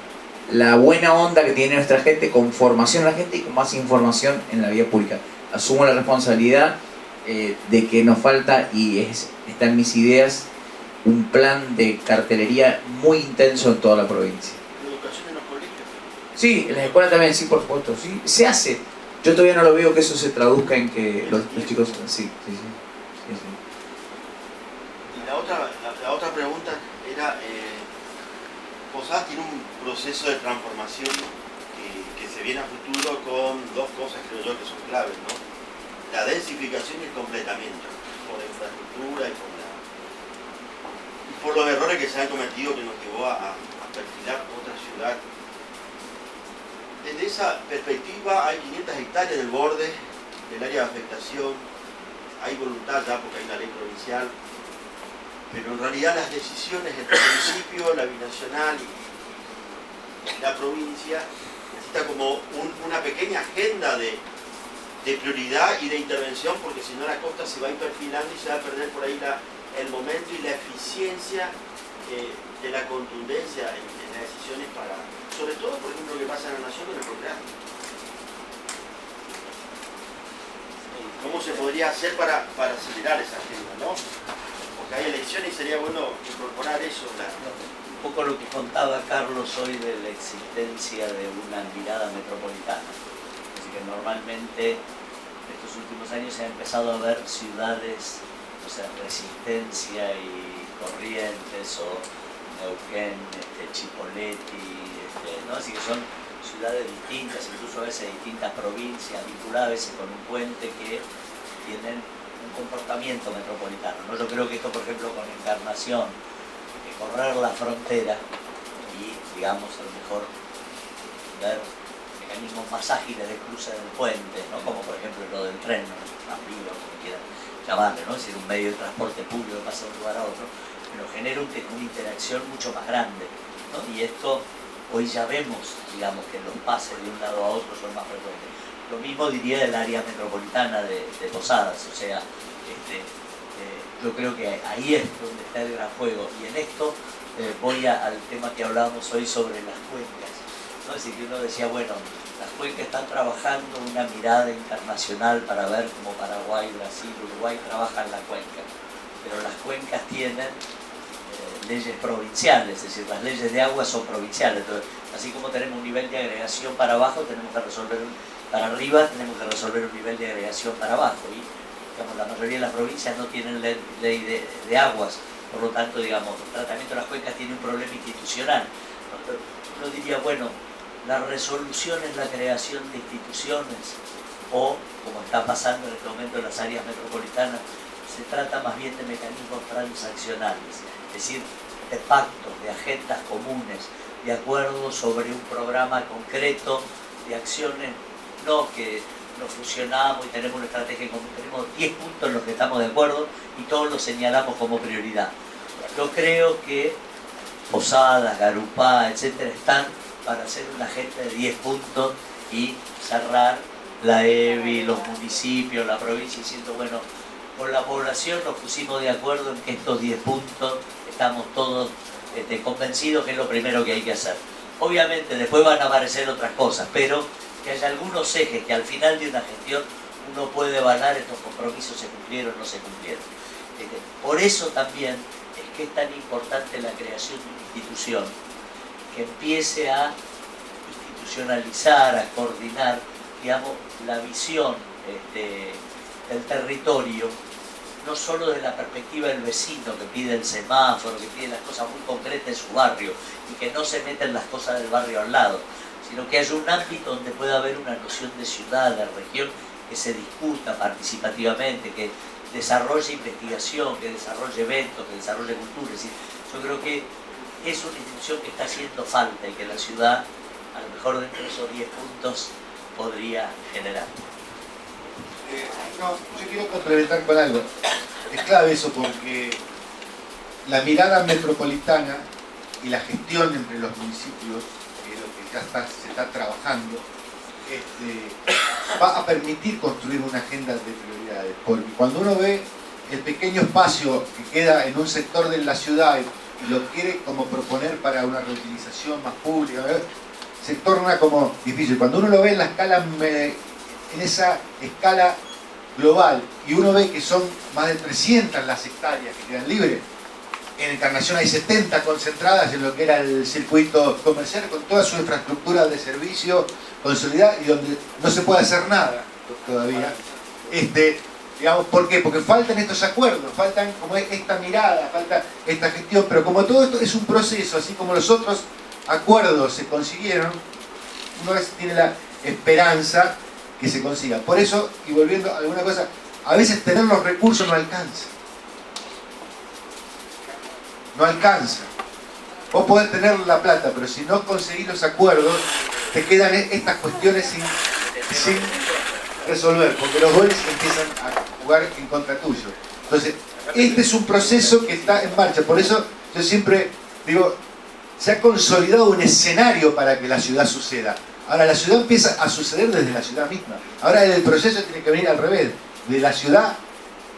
la buena onda que tiene nuestra gente con formación a la gente y con más información en la vía pública. Asumo la responsabilidad de que nos falta, y está en mis ideas, un plan de cartelería muy intenso en toda la provincia. ¿Educación en los colegios? Sí, en las escuelas también, sí, por supuesto. Sí, se hace. Yo todavía no lo veo que eso se traduzca en que los chicos... Sí. La otra pregunta era, Posadas tiene un proceso de transformación que se viene a futuro con dos cosas, creo yo, que son claves, ¿no? La densificación y el completamiento, por la infraestructura y por los errores que se han cometido, que nos llevó a perfilar otra ciudad. Desde esa perspectiva hay 500 hectáreas del borde del área de afectación, hay voluntad ya porque hay una ley provincial, pero en realidad las decisiones entre el municipio, la binacional y la provincia necesita como una pequeña agenda de de prioridad y de intervención, porque si no la costa se va a ir perfilando y se va a perder por ahí el momento y la eficiencia de la contundencia en las decisiones para, sobre todo por ejemplo lo que pasa en la nación con el programa. ¿Cómo se podría hacer para acelerar esa agenda, no? Porque hay elecciones y sería bueno incorporar eso. Un poco lo que contaba Carlos hoy de la existencia de una mirada metropolitana. Así que normalmente en estos últimos años se ha empezado a ver ciudades, o sea, Resistencia y Corrientes o Neuquén, Chipoleti, ¿no? Así que son ciudades distintas, incluso a veces distintas provincias, vinculadas a veces con un puente que tienen un comportamiento metropolitano, ¿no? Yo creo que esto, por ejemplo, con Encarnación, correr la frontera y, digamos, a lo mejor ver mecanismos más ágiles de cruce del puente, ¿no? Como por ejemplo lo del tren, ¿no? Tranvía, como quieran llamarle, ¿no? Es decir, un medio de transporte público que pasa de un lugar a otro, pero genera una interacción mucho más grande, ¿no? Y esto hoy ya vemos, digamos, que los pases de un lado a otro son más frecuentes. Lo mismo diría del área metropolitana de Posadas, o sea, yo creo que ahí es donde está el gran juego. Y en esto voy al tema que hablábamos hoy sobre las cuencas, ¿no? Es decir, que uno decía, bueno, las cuencas están trabajando una mirada internacional para ver cómo Paraguay, Brasil, Uruguay trabajan la cuenca. Pero las cuencas tienen leyes provinciales, es decir, las leyes de agua son provinciales. Entonces, así como tenemos un nivel de agregación para abajo, tenemos que resolver para arriba, tenemos que resolver un nivel de agregación para abajo. Y digamos, la mayoría de las provincias no tienen ley de aguas, por lo tanto, digamos, el tratamiento de las cuencas tiene un problema institucional. Uno diría, bueno, la resolución es la creación de instituciones, o, como está pasando en este momento en las áreas metropolitanas, se trata más bien de mecanismos transaccionales, es decir, de pactos, de agendas comunes, de acuerdos sobre un programa concreto, de acciones, no que nos fusionamos y tenemos una estrategia común, tenemos 10 puntos en los que estamos de acuerdo y todos los señalamos como prioridad. Yo creo que Posadas, Garupá, etcétera, están para hacer una agenda de 10 puntos y cerrar la EBI, los municipios, la provincia, diciendo, bueno, con la población nos pusimos de acuerdo en que estos 10 puntos estamos todos convencidos que es lo primero que hay que hacer. Obviamente después van a aparecer otras cosas, pero que haya algunos ejes que al final de una gestión uno puede evaluar estos compromisos se cumplieron o no se cumplieron. Por eso también es que es tan importante la creación de una institución que empiece a institucionalizar, a coordinar, digamos, la visión del territorio, no solo desde la perspectiva del vecino que pide el semáforo, que pide las cosas muy concretas en su barrio y que no se meten las cosas del barrio al lado, sino que haya un ámbito donde pueda haber una noción de ciudad, de región, que se discuta participativamente, que desarrolle investigación, que desarrolle eventos, que desarrolle cultura. Es decir, yo creo que es una institución que está haciendo falta y que la ciudad, a lo mejor dentro de esos 10 puntos, podría generar. No, yo quiero complementar con algo. Es clave eso porque la mirada metropolitana y la gestión entre los municipios, que es lo que ya se está trabajando, va a permitir construir una agenda de prioridades. Porque cuando uno ve el pequeño espacio que queda en un sector de la ciudad y lo quiere como proponer para una reutilización más pública, se torna como difícil. Cuando uno lo ve en la escala, en esa escala global, y uno ve que son más de 300 las hectáreas que quedan libres, en Encarnación hay 70 concentradas en lo que era el circuito comercial, con toda su infraestructura de servicio consolidada y donde no se puede hacer nada todavía. Digamos, ¿por qué? Porque faltan estos acuerdos, faltan como esta mirada, falta esta gestión, pero como todo esto es un proceso, así como los otros acuerdos se consiguieron, uno tiene la esperanza que se consiga. Por eso, y volviendo a alguna cosa, a veces tener los recursos no alcanza. No alcanza. Vos podés tener la plata, pero si no conseguís los acuerdos, te quedan estas cuestiones sin resolver, porque los goles empiezan a jugar en contra tuyo. Entonces, este es un proceso que está en marcha. Por eso yo siempre digo, se ha consolidado un escenario para que la ciudad suceda. Ahora la ciudad empieza a suceder desde la ciudad misma. Ahora el proceso tiene que venir al revés, de la ciudad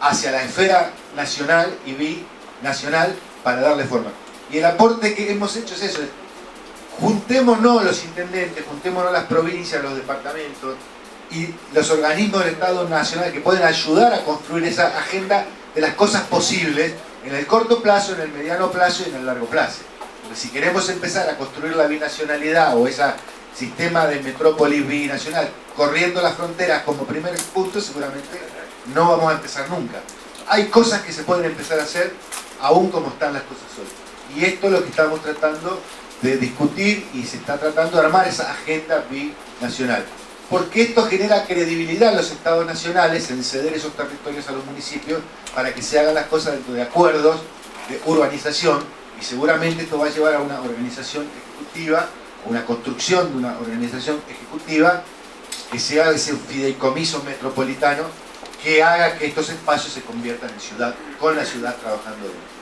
hacia la esfera nacional y binacional para darle forma. Y el aporte que hemos hecho es eso, juntémonos los intendentes, juntémonos las provincias, los departamentos y los organismos del Estado Nacional que pueden ayudar a construir esa agenda de las cosas posibles en el corto plazo, en el mediano plazo y en el largo plazo. Porque si queremos empezar a construir la binacionalidad o ese sistema de metrópolis binacional corriendo las fronteras como primer punto, seguramente no vamos a empezar nunca. Hay cosas que se pueden empezar a hacer aún como están las cosas hoy. Y esto es lo que estamos tratando de discutir y se está tratando de armar esa agenda binacional. Porque esto genera credibilidad a los estados nacionales en ceder esos territorios a los municipios para que se hagan las cosas dentro de acuerdos de urbanización, y seguramente esto va a llevar a una organización ejecutiva, una construcción de una organización ejecutiva que se haga ese fideicomiso metropolitano que haga que estos espacios se conviertan en ciudad, con la ciudad trabajando dentro.